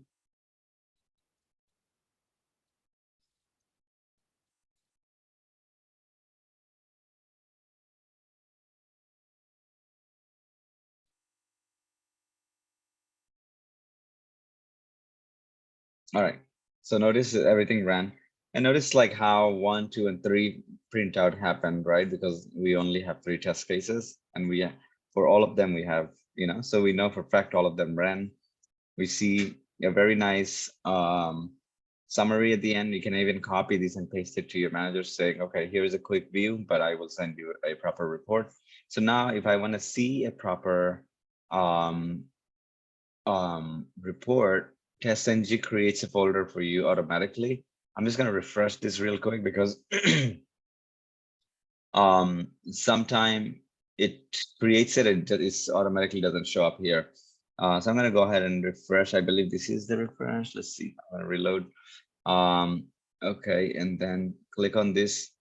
All right, so notice that everything ran, and notice like how 1, 2, and 3 printout happened, right? Because we only have 3 test cases, and for all of them we have so we know for a fact all of them ran. We see a very nice summary at the end. You can even copy these and paste it to your manager saying, okay, here's a quick view, but I will send you a proper report. So now if I want to see a proper report, TestNG creates a folder for you automatically. I'm just going to refresh this real quick because sometime it creates it and it automatically doesn't show up here. So I'm going to go ahead and refresh. I believe this is the refresh. Let's see. I'm going to reload. Okay, and then click on this,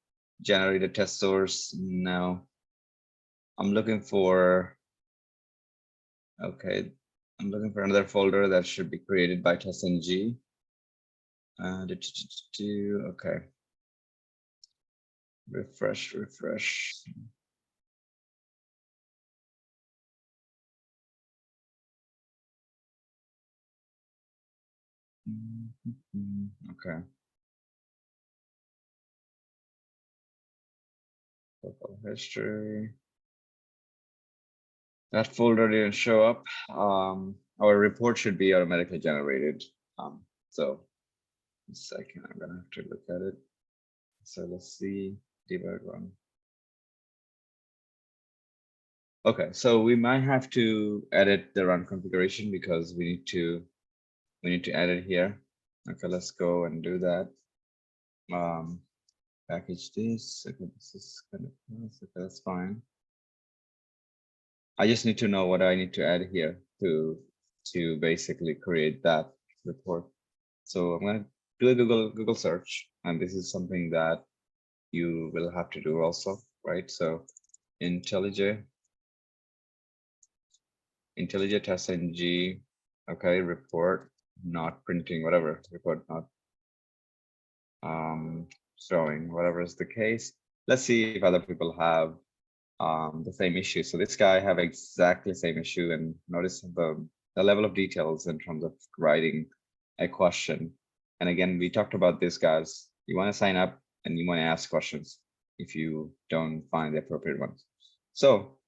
generate a test source. Now I'm looking for, okay, I'm looking for another folder that should be created by TestNG. Okay. Refresh. Okay. Local history. That folder didn't show up. Our report should be automatically generated. So a second, I'm gonna have to look at it. So let's see, debug run. Okay, so we might have to edit the run configuration because we need to add it here. Okay, let's go and do that. Package this. Okay, this is kind of okay, that's fine. I just need to know what I need to add here to basically create that report. So I'm going to do a Google search, and this is something that you will have to do also, right? So IntelliJ TestNG, okay, report not printing, whatever, report not showing, whatever is the case. Let's see if other people have the same issue. So this guy have exactly the same issue, and notice the level of details in terms of writing a question. And again, we talked about this, guys. You want to sign up and you want to ask questions if you don't find the appropriate ones. So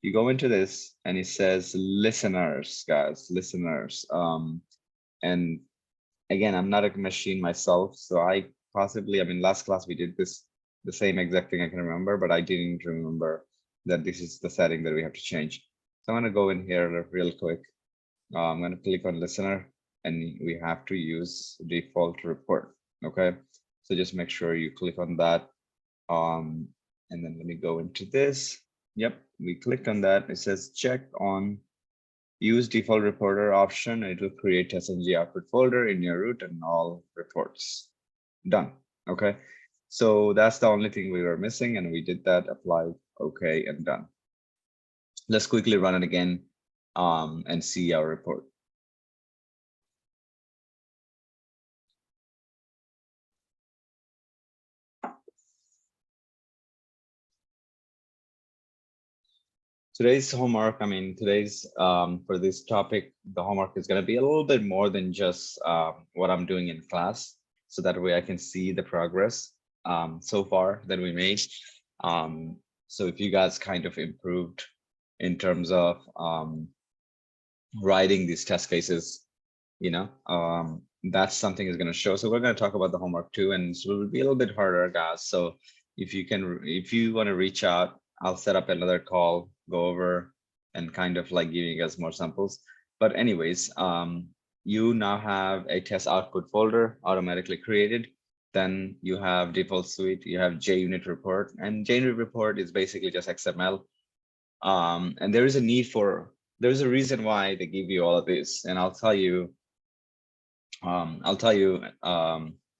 you go into this and it says listeners, guys, listeners. And again, I'm not a machine myself, so I mean, last class we did this, the same exact thing I can remember, but I didn't remember that this is the setting that we have to change. So I'm going to go in here real quick. I'm going to click on listener, and we have to use default report. Okay, so just make sure you click on that. And then let me go into this. Yep, we clicked on that. It says check on use default reporter option. It will create TestNG output folder in your root and all reports. Done. Okay, so that's the only thing we were missing, and we did that. Applied, okay, and done. Let's quickly run it again and see our report. Today's homework, I mean, today's for this topic, the homework is going to be a little bit more than just what I'm doing in class. So that way I can see the progress so far that we made. So if you guys kind of improved in terms of writing these test cases, that's something is going to show. So we're going to talk about the homework too, and so it will be a little bit harder, guys. So if you want to reach out, I'll set up another call, go over and kind of like giving us more samples. But anyways, you now have a test output folder automatically created. Then you have default suite, you have JUnit report, and JUnit report is basically just XML. And there is a need for, there's a reason why they give you all of this, and I'll tell you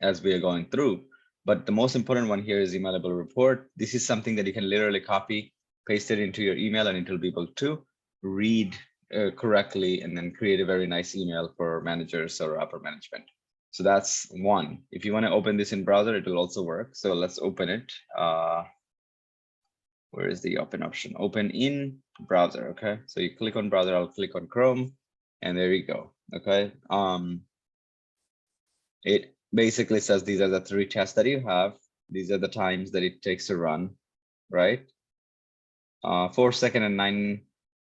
as we are going through. But the most important one here is emailable report. This is something that you can literally copy, paste it into your email, and it will be able to read correctly and then create a very nice email for managers or upper management. So that's one. If you want to open this in browser, it will also work. So let's open it. Where is the open option? Open in browser. Okay, so you click on browser, I'll click on Chrome, and there you go. Okay, it basically says these are the 3 tests that you have. These are the times that it takes to run, right? 4 second and 9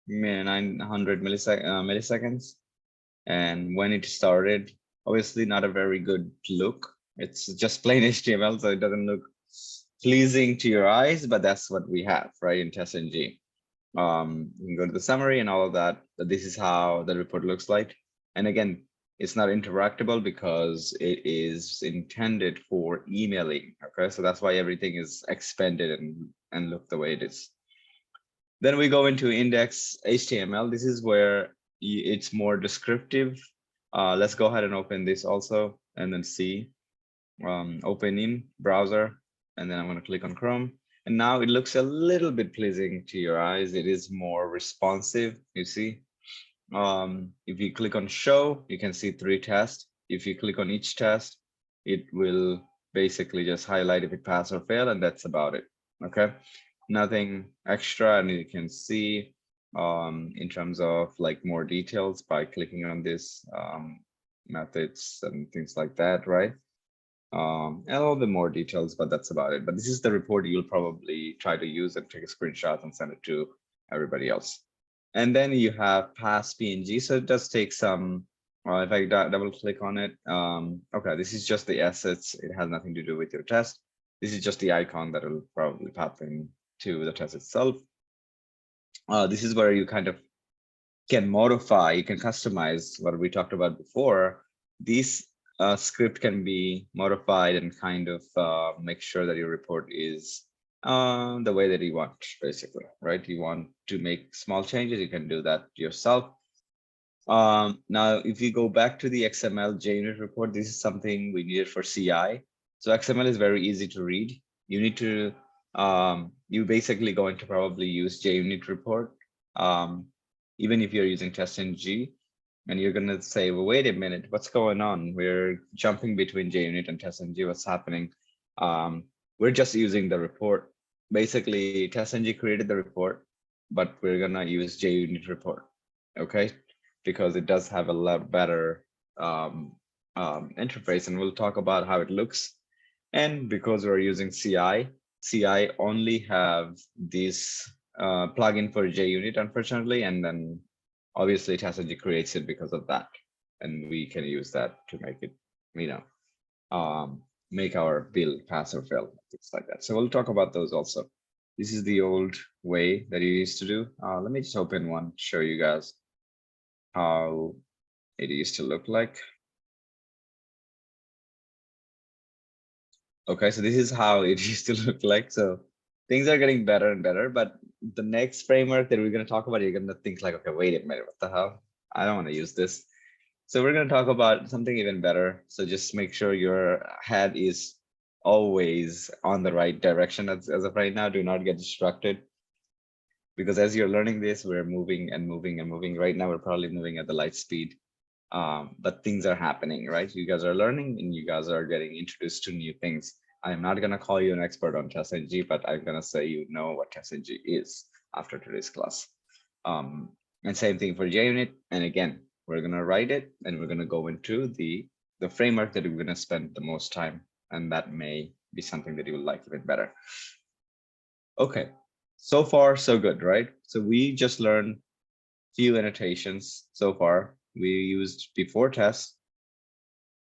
900 milliseconds. And when it started, obviously not a very good look. It's just plain HTML, so it doesn't look pleasing to your eyes, but that's what we have, right, in TestNG. You can go to the summary and all of that, but this is how the report looks like. And again, it's not interactable because it is intended for emailing. Okay, so that's why everything is expanded and look the way it is. Then we go into index HTML. This is where it's more descriptive. Let's go ahead and open this also and then see. Open in browser, and then I'm going to click on Chrome. And now it looks a little bit pleasing to your eyes. It is more responsive, you see. If you click on show, you can see 3 tests. If you click on each test, it will basically just highlight if it pass or fail, and that's about it. Okay, nothing extra. And you can see in terms of like more details by clicking on this methods and things like that, right? And a little bit more details, but that's about it. But this is the report you'll probably try to use and take a screenshot and send it to everybody else. And then you have pass PNG. So it does take some, if I double click on it, okay, this is just the assets. It has nothing to do with your test. This is just the icon that will probably pop into the test itself. This is where you kind of can modify, you can customize what we talked about before. These script can be modified and kind of make sure that your report is the way that you want, basically, right? You want to make small changes, you can do that yourself. Now, if you go back to the XML JUnit report, this is something we needed for CI. So XML is very easy to read. You need to, you basically going to probably use JUnit report. Even if you're using TestNG, and you're going to say, well, wait a minute, what's going on? We're jumping between JUnit and TestNG, what's happening? We're just using the report. Basically, TestNG created the report, but we're going to use JUnit report, okay? Because it does have a lot better interface, and we'll talk about how it looks. And because we're using CI only have this plugin for JUnit, unfortunately, and then obviously TestNG creates it because of that, and we can use that to make it, make our build pass or fail, things like that. So we'll talk about those also. This is the old way that you used to do. Let me just open one, show you guys how it used to look like. Okay, so this is how it used to look like. So things are getting better and better, but the next framework that we're going to talk about, you're going to think like, okay, wait a minute, what the hell? I don't want to use this. So we're going to talk about something even better. So just make sure your head is always on the right direction as of right now. Do not get distracted, because as you're learning this, we're moving and moving and moving. Right now, we're probably moving at the light speed. But things are happening, right? You guys are learning and you guys are getting introduced to new things. I'm not going to call you an expert on TestNG, but I'm going to say you know what TestNG is after today's class. And same thing for JUnit. And again, we're going to write it and we're going to go into the framework that we're going to spend the most time. And that may be something that you will like even better. Okay, so far, so good, right? So we just learned few annotations so far. We used before test.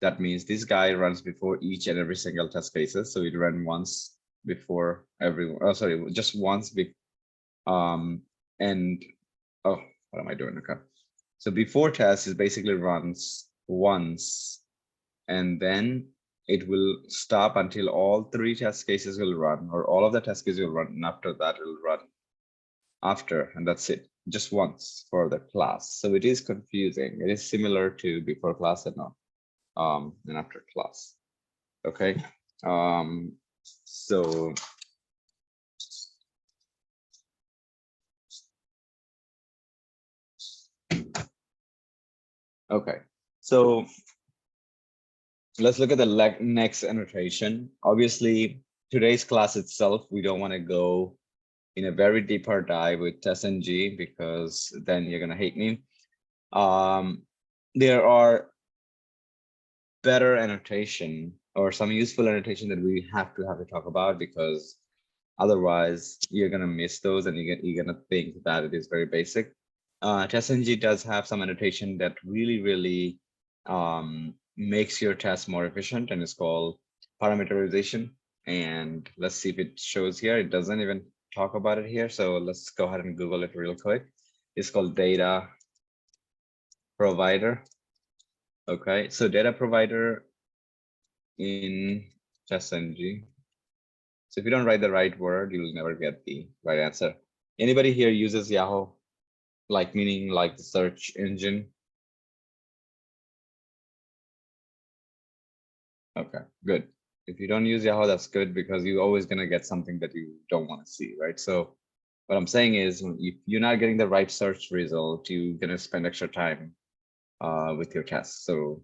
That means this guy runs before each and every single test cases. So it ran once before everyone. Oh, sorry, just once. And oh, what am I doing? Okay. So before test is basically runs once, and then it will stop until all 3 test cases will run, or all of the test cases will run, and after that it will run after, and that's it, just once for the class. So it is confusing. It is similar to before class and now and after class. Okay. So okay, so let's look at the next annotation. Obviously, today's class itself, we don't want to go in a very deeper dive with TestNG, because then you're gonna hate me. There are better annotation or some useful annotation that we have to talk about, because otherwise you're gonna miss those and you're gonna think that it is very basic. TestNG does have some annotation that really makes your test more efficient, and it's called parameterization. And let's see if it shows here. It doesn't even talk about it here. So let's go ahead and Google it real quick. It's called data provider. Okay, so data provider in TestNG. So if you don't write the right word, you'll never get the right answer. Anybody here uses Yahoo? Like meaning like the search engine? Okay, good. If you don't use Yahoo, that's good because you're always going to get something that you don't want to see, right? So what I'm saying is if you're not getting the right search result, you're going to spend extra time with your tests. So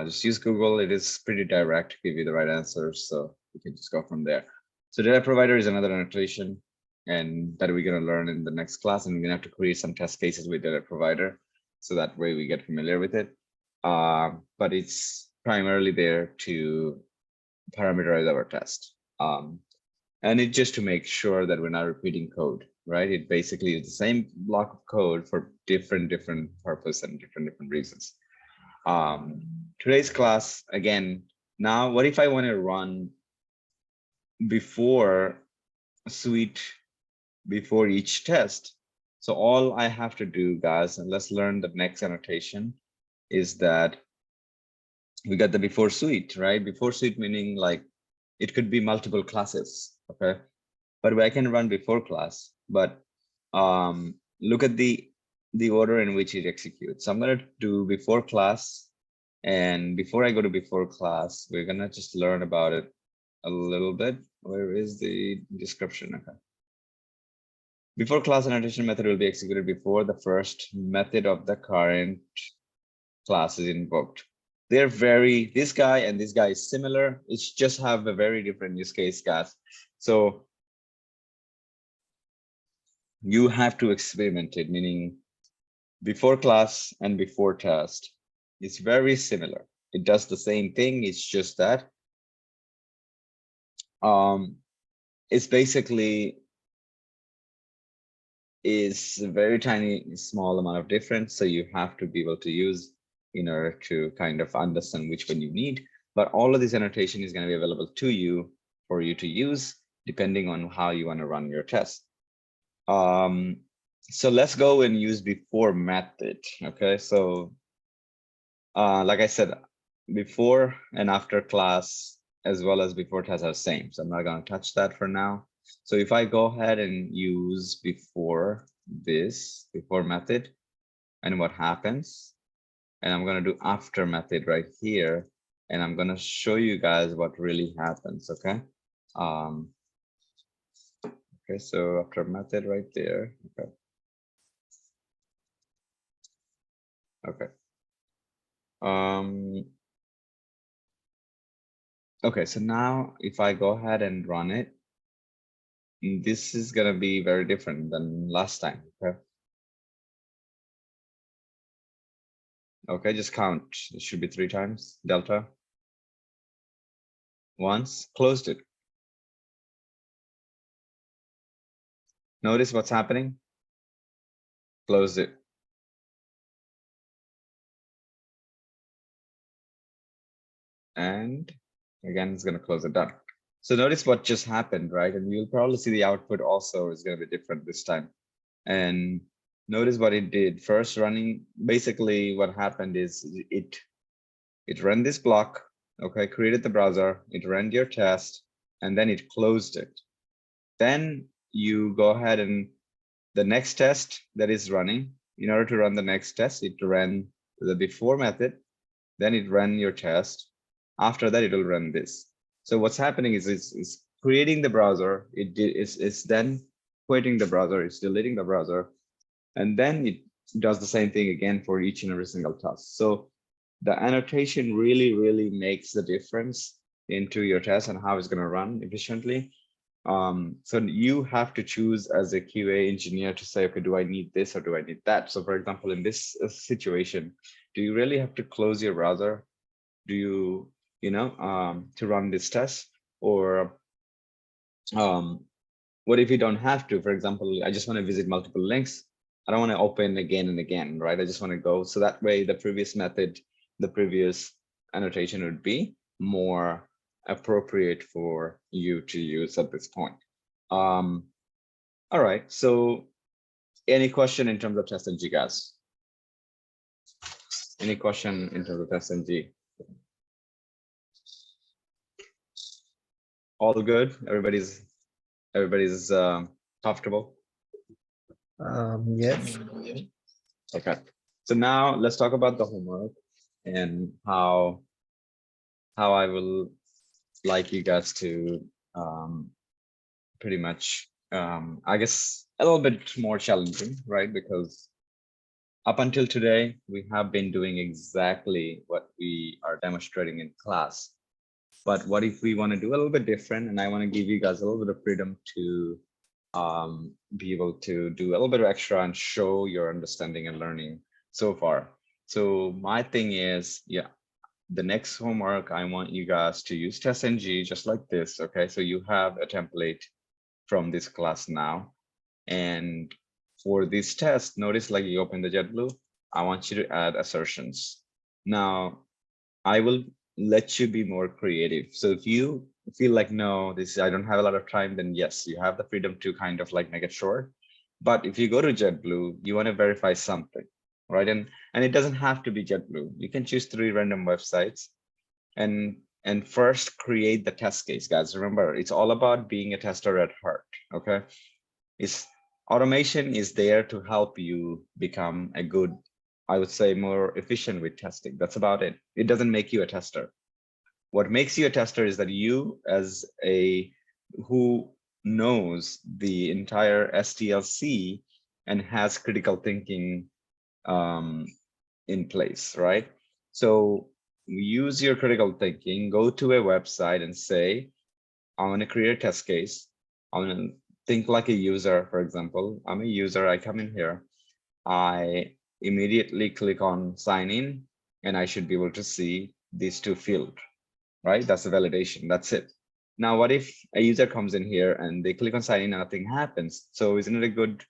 just use Google. It is pretty direct, give you the right answers. So you can just go from there. So data provider is another annotation and that we're going to learn in the next class. And we're going to have to create some test cases with data provider. So that way we get familiar with it. But it's primarily there to parameterize our test. And it's just to make sure that we're not repeating code, right? It basically is the same block of code for different purpose and different reasons. Today's class, again, now what if I want to run before suite, before each test? So all I have to do, guys, and let's learn the next annotation, is that we got the before suite, right? Before suite meaning like it could be multiple classes, okay? But I can run before class, but look at the order in which it executes. So I'm going to do before class. And before I go to before class, we're going to just learn about it a little bit. Where is the description? Okay. Before class annotation method will be executed before the first method of the current class is invoked. They're this guy and this guy is similar. It's just have a very different use case, guys. So you have to experiment it, meaning before class and before test. It's very similar. It does the same thing. It's just that it's basically is a very tiny, small amount of difference. So you have to be able to use in order to kind of understand which one you need. But all of this annotation is going to be available to you for you to use depending on how you want to run your test. So let's go and use before method. Okay, so like I said, before and after class, as well as before test are the same. So I'm not going to touch that for now. So if I go ahead and use before method, and what happens, and I'm going to do after method right here, and I'm going to show you guys what really happens. Okay. Okay, so after method right there. Okay. Okay. Okay, so now if I go ahead and run it, this is going to be very different than last time. Okay. Okay, just count. It should be 3 times delta. Once, closed it. Notice what's happening. Closed it. And again, it's going to close it down. So notice what just happened, right? And you'll probably see the output also is going to be different this time. And notice what it did. First running, basically what happened is it ran this block, okay, created the browser, it ran your test, and then it closed it. Then you go ahead and the next test that is running, in order to run the next test, it ran the before method, then it ran your test. After that, it will run this. So what's happening is it's creating the browser, it's then quitting the browser, it's deleting the browser, and then it does the same thing again for each and every single task. So the annotation really makes the difference into your test and how it's going to run efficiently. So you have to choose as a QA engineer to say, okay, do I need this or do I need that? So for example, in this situation, do you really have to close your browser? Do you, to run this test? Or what if you don't have to? For example, I just want to visit multiple links. I don't want to open again and again, right? I just want to go. So that way the previous method, the previous annotation would be more appropriate for you to use at this point. All right, so any question in terms of test NG, guys? Any question in terms of test NG? All good? Everybody's comfortable? Yes. Okay. So now let's talk about the homework and how I will like you guys to pretty much, I guess, a little bit more challenging, right? Because up until today, we have been doing exactly what we are demonstrating in class. But what if we want to do a little bit different? And I want to give you guys a little bit of freedom to be able to do a little bit of extra and show your understanding and learning so far. So my thing is, yeah, the next homework, I want you guys to use TestNG just like this. Okay, so you have a template from this class now. And for this test, notice like you open the JetBlue, I want you to add assertions. Now, I will let you be more creative. So if you feel like, no, I don't have a lot of time, then yes, you have the freedom to kind of like make it short. But if you go to JetBlue, you want to verify something, right? And it doesn't have to be JetBlue. You can choose 3 random websites and first create the test case, guys. Remember, it's all about being a tester at heart, okay? Automation is there to help you become a good, I would say, more efficient with testing. That's about it. It doesn't make you a tester. What makes you a tester is that you, as who knows the entire STLC and has critical thinking in place, right? So use your critical thinking, go to a website and say, I want to create a test case. I want to think like a user, for example. I'm a user, I come in here. I immediately click on sign in and I should be able to see these 2 fields, right? That's the validation, that's it. Now, what if a user comes in here and they click on sign in and nothing happens? So isn't it a good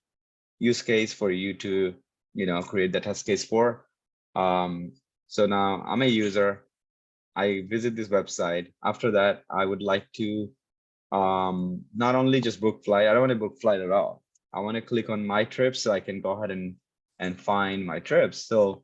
use case for you to, create the test case for? So now I'm a user, I visit this website. After that, I would like to not only just book flight, I don't want to book flight at all. I want to click on my trips so I can go ahead and find my trips. So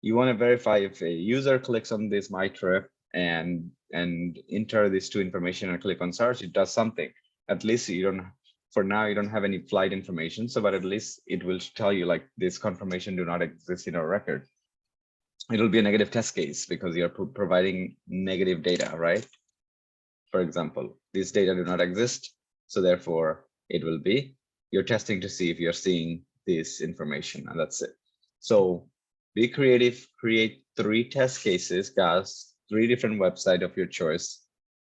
you want to verify if a user clicks on this my trip and enter these 2 information and click on search, it does something. At least you don't, for now, you don't have any flight information. So, but at least it will tell you like this confirmation do not exist in our record. It'll be a negative test case because you're providing negative data, right? For example, these data do not exist. So therefore it will be, you're testing to see if you're seeing this information, and that's it. So be creative, create 3 test cases, guys, 3 different websites of your choice.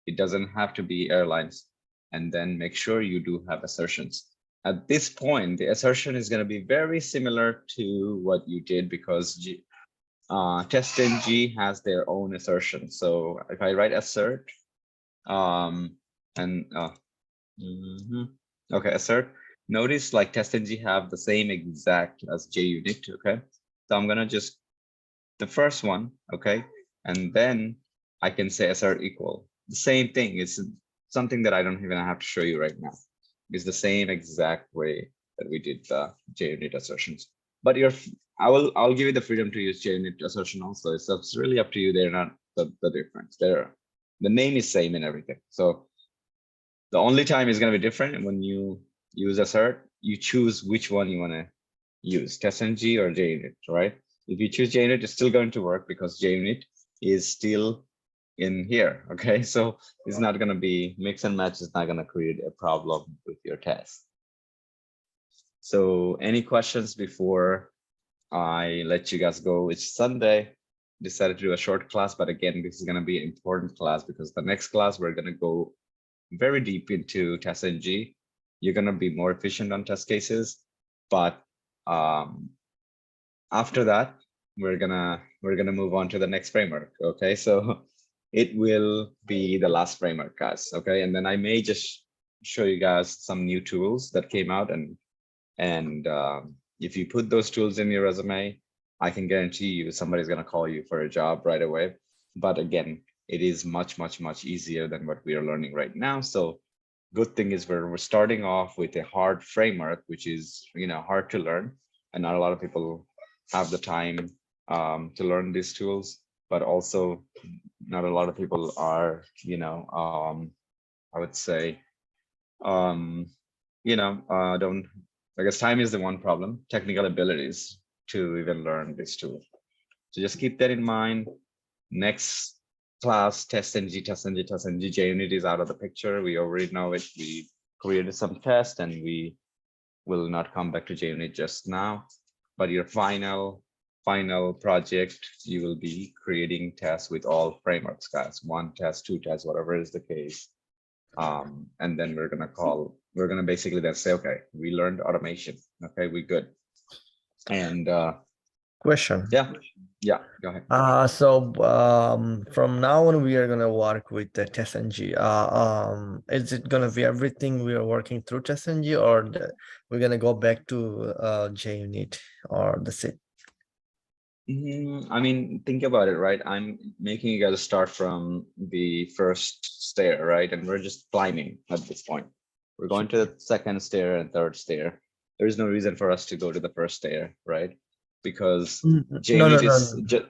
It doesn't have to be airlines. And then make sure you do have assertions. At this point, the assertion is going to be very similar to what you did because TestNG has their own assertion. So if I write assert, okay, assert, notice like TestNG have the same exact as JUnit, okay? So I'm gonna just, the first one, okay? And then I can say assert equal. The same thing, it's something that I don't even have to show you right now. It's the same exact way that we did the JUnit assertions. But I'll give you the freedom to use JUnit assertion also. It's really up to you. They're not the difference. The name is same and everything. So the only time is going to be different when you use assert, you choose which one you want to use, TestNG or JUnit, right? If you choose JUnit, it's still going to work because JUnit is still in here, okay? So it's not going to be mix and match, is not going to create a problem with your test. So any questions before I let you guys go? It's Sunday, decided to do a short class, but again, this is going to be an important class because the next class we're going to go very deep into TestNG. You're going to be more efficient on test cases, but after that, we're gonna move on to the next framework. Okay, so it will be the last framework, guys. Okay, and then I may just show you guys some new tools that came out and If you put those tools in your resume, I can guarantee you somebody's going to call you for a job right away. But again, it is much, much, much easier than what we are learning right now. So good thing is we're starting off with a hard framework, which is, hard to learn. And not a lot of people have the time to learn these tools, but also not a lot of people are, I would say, don't, I guess time is the one problem, technical abilities to even learn this tool. So just keep that in mind. Next class, TestNG, JUnit is out of the picture. We already know it. We created some tests and we will not come back to JUnit just now. But your final project, you will be creating tests with all frameworks, guys. 1 test, 2 tests, whatever is the case. And then we're gonna basically then say, okay, we learned automation. Okay, we good. And Question. yeah, go ahead. From now on, we are gonna work with the TestNG. Is it gonna be everything we are working through TestNG, or we're gonna go back to JUnit, or that's it? I mean, think about it, right? I'm making you guys start from the first stair, right? And we're just climbing at this point. We're going to the second stair and third stair. There is no reason for us to go to the first stair, right? Because JUnit is just.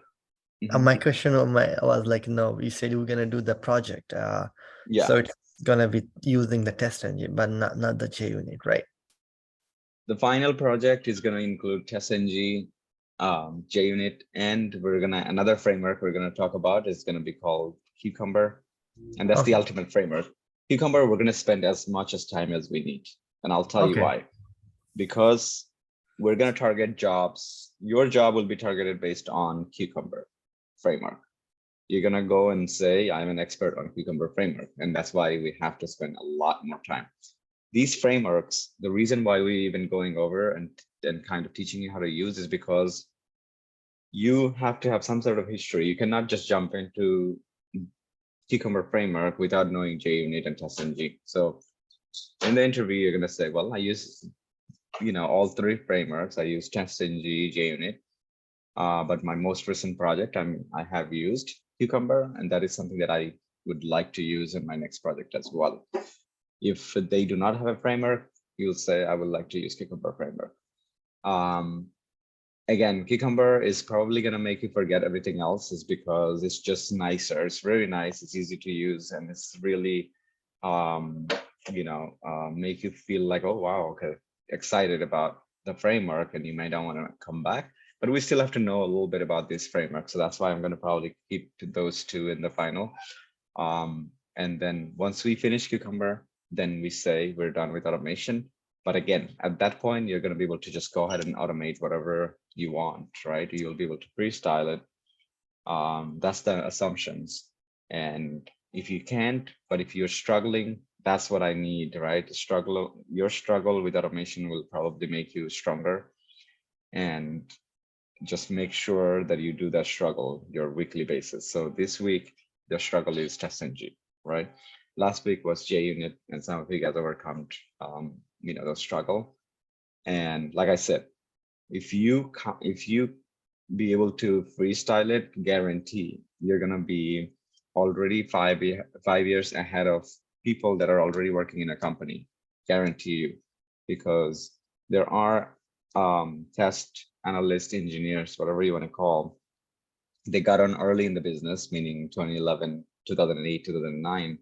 My question was like, no, you said we're gonna do the project. Yeah. So it's gonna be using the TestNG, but not the JUnit, right? The final project is gonna include TestNG, JUnit, and another framework we're gonna talk about is gonna be called Cucumber, and that's the ultimate framework. Cucumber, we're gonna spend as much as time as we need, and I'll tell you why. Because we're gonna target jobs. Your job will be targeted based on Cucumber framework. You're gonna go and say, I'm an expert on Cucumber framework, and that's why we have to spend a lot more time. These frameworks, the reason why we're even going over and kind of teaching you how to use is because you have to have some sort of history. You cannot just jump into Cucumber framework without knowing JUnit and TestNG. So in the interview, you're going to say, well, I use, all 3 frameworks. I use TestNG, JUnit, but my most recent project, I have used Cucumber, and that is something that I would like to use in my next project as well. If they do not have a framework, you'll say, I would like to use Cucumber framework. Again, Cucumber is probably going to make you forget everything else, is because it's just nicer. It's very nice. It's easy to use, and it's really, make you feel like, oh, wow, okay, excited about the framework, and you may not want to come back. But we still have to know a little bit about this framework. So that's why I'm going to probably keep those 2 in the final. And then once we finish Cucumber, then we say we're done with automation. But again, at that point, you're going to be able to just go ahead and automate whatever you want, right? You'll be able to freestyle it. That's the assumptions. And if you can't, but if you're struggling, that's what I need, right? Your struggle with automation will probably make you stronger. And just make sure that you do that struggle your weekly basis. So this week, the struggle is TestNG, right? Last week was JUnit, and some of you guys overcome, the struggle. And like I said, if you be able to freestyle it, guarantee you're gonna be already 5 years ahead of people that are already working in a company. Guarantee you, because there are test analyst engineers, whatever you want to call. They got on early in the business, meaning 2011, 2008, 2009.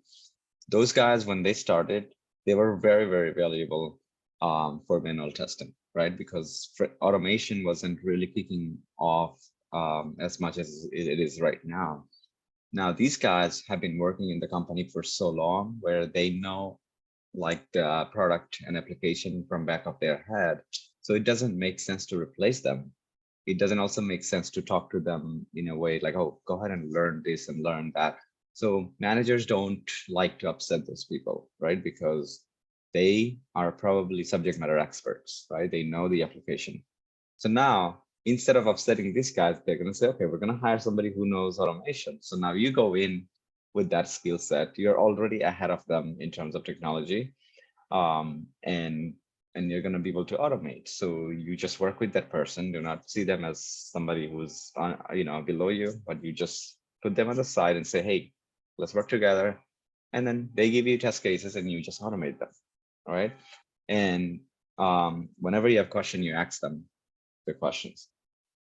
Those guys, when they started, they were very, very valuable for manual testing, right? Because automation wasn't really kicking off as much as it is right now. Now, these guys have been working in the company for so long, where they know like the product and application from back of their head. So it doesn't make sense to replace them. It doesn't also make sense to talk to them in a way like, oh, go ahead and learn this and learn that. So managers don't like to upset those people, right? Because they are probably subject matter experts, right? They know the application. So now, instead of upsetting these guys, they're going to say, okay, we're going to hire somebody who knows automation. So now you go in with that skill set. You're already ahead of them in terms of technology. And and you're going to be able to automate. So you just work with that person. Do not see them as somebody who's below you, but you just put them on the side and say, hey, let's work together. And then they give you test cases and you just automate them. All right. And whenever you have question, you ask them the questions.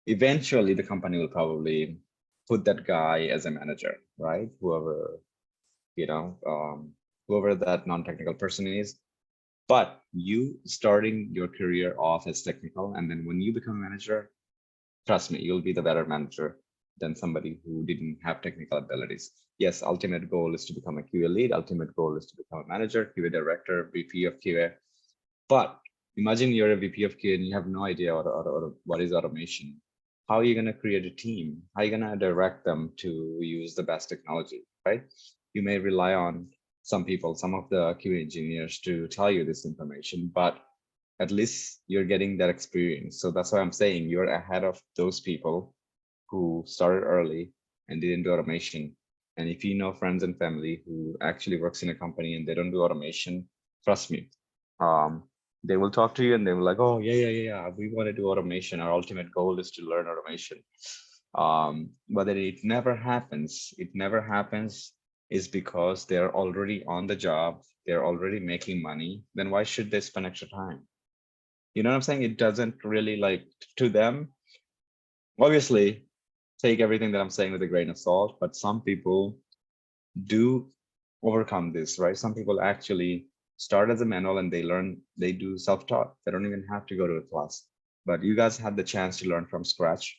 Eventually, the company will probably put that guy as a manager, right? Whoever that non-technical person is. But you starting your career off as technical, and then when you become a manager, trust me, you'll be the better manager than somebody who didn't have technical abilities. Yes, ultimate goal is to become a QA lead. Ultimate goal is to become a manager, QA director, VP of QA. But imagine you're a VP of QA and you have no idea what is automation. How are you going to create a team? How are you going to direct them to use the best technology, right? You may rely on some people, some of the QA engineers to tell you this information, but at least you're getting that experience. So that's why I'm saying you're ahead of those people who started early and didn't do automation. And if you know friends and family who actually works in a company and they don't do automation, trust me, they will talk to you and they will like, oh yeah, we want to do automation. Our ultimate goal is to learn automation. But then it never happens. It never happens is because they're already on the job. They're already making money. Then why should they spend extra time? You know what I'm saying? It doesn't really like to them. Obviously, take everything that I'm saying with a grain of salt, but some people do overcome this, right? Some people actually start as a manual and they do self-taught. They don't even have to go to a class, but you guys had the chance to learn from scratch.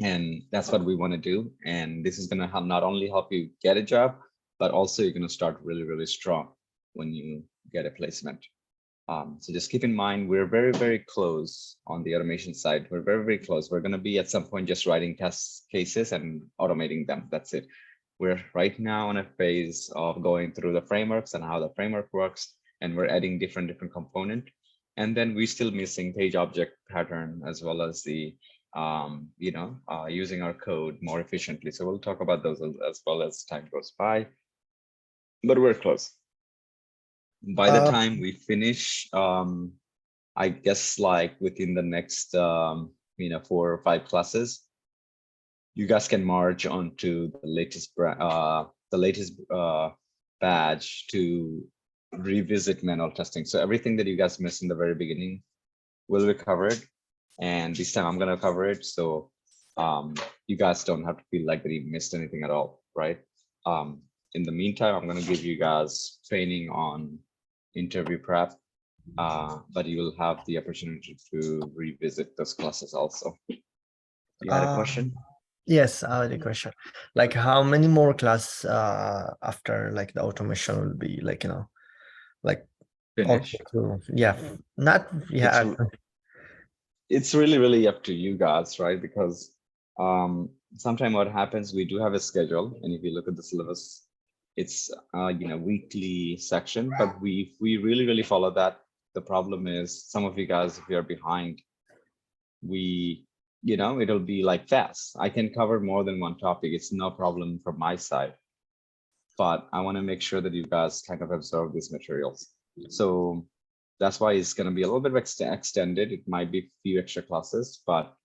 And that's what we want to do. And this is going to help not only help you get a job, but also you're going to start really, really strong when you get a placement. So just keep in mind, we're very, very close on the automation side. We're very, very close. We're going to be at some point just writing test cases and automating them. That's it. We're right now in a phase of going through the frameworks and how the framework works, and we're adding different component. And then we're still missing page object pattern as well as the using our code more efficiently. So we'll talk about those as well as time goes by. But we're close. By the time we finish, I guess like within the next 4 or 5 classes, you guys can merge onto the latest badge to revisit manual testing. So everything that you guys missed in the very beginning will be covered, and this time I'm gonna cover it. So you guys don't have to feel like that you missed anything at all, right? In the meantime, I'm gonna give you guys training on interview prep, but you will have the opportunity to revisit those classes also. You had a question? Yes, I had a question. Like, how many more class after like the automation will be like, like Finish. yeah, not yeah. It's really, really up to you guys, right? Because sometimes what happens, we do have a schedule, and if you look at the syllabus, it's weekly section, but we really, really follow that. The problem is some of you guys, if you're behind, it'll be like fast. I can cover more than one topic. It's no problem from my side, but I want to make sure that you guys kind of absorb these materials. So that's why it's going to be a little bit extended. It might be a few extra classes, but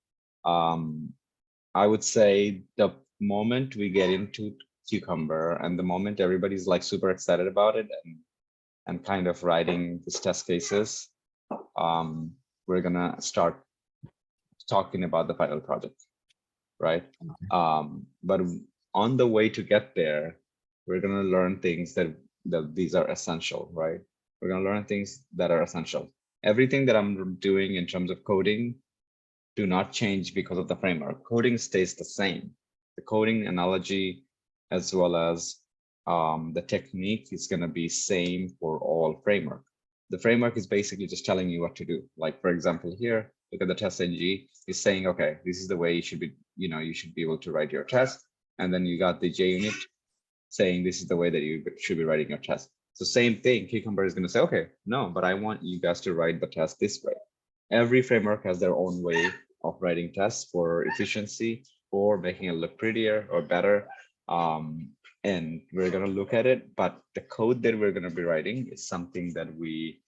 I would say the moment we get into Cucumber and the moment everybody's like super excited about it and kind of writing these test cases, we're gonna start talking about the final project, right? But on the way to get there, we're gonna learn things that these are essential, right? We're gonna learn things that are essential. Everything that I'm doing in terms of coding do not change because of the framework. Coding stays the same. The coding analogy as well as the technique is going to be same for all framework. The framework is basically just telling you what to do. Like, for example, here, look at the test ng is saying, okay, this is the way you should be, you should be able to write your test. And then you got the JUnit saying this is the way that you should be writing your test. So same thing, Cucumber is going to say, okay, no, but I want you guys to write the test this way. Every framework has their own way of writing tests for efficiency or making it look prettier or better. And we're going to look at it, but the code that we're going to be writing is something that we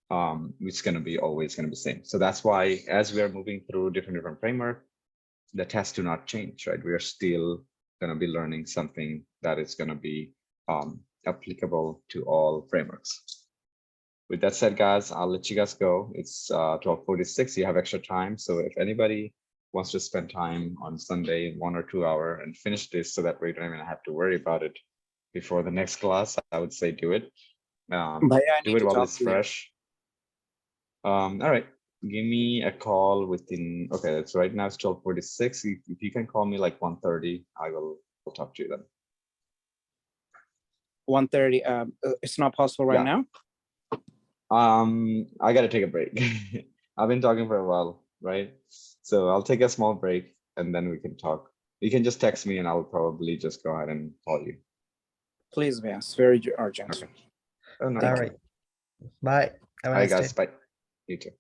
which is going to be always going to be same. So that's why as we are moving through different framework, the tests do not change, right? We are still going to be learning something that is going to be applicable to all frameworks. With that said, guys, I'll let you guys go. It's 12:46. You have extra time. So if anybody wants to spend time on Sunday, 1 or 2 hours and finish this so that we don't even have to worry about it before the next class, I would say do it. Do it while it's fresh. All right. Give me a call within, okay, so right now it's 12:46. If you can call me like 1:30, I'll talk to you then. 1:30. It's not possible right Yeah. now. I gotta take a break. I've been talking for a while, right? So I'll take a small break and then we can talk. You can just text me and I'll probably just go ahead and call you. Please, Vance. Very urgent. Okay. Oh, no All problem. right. Bye. Have a All right, nice day. guys. Bye. You too.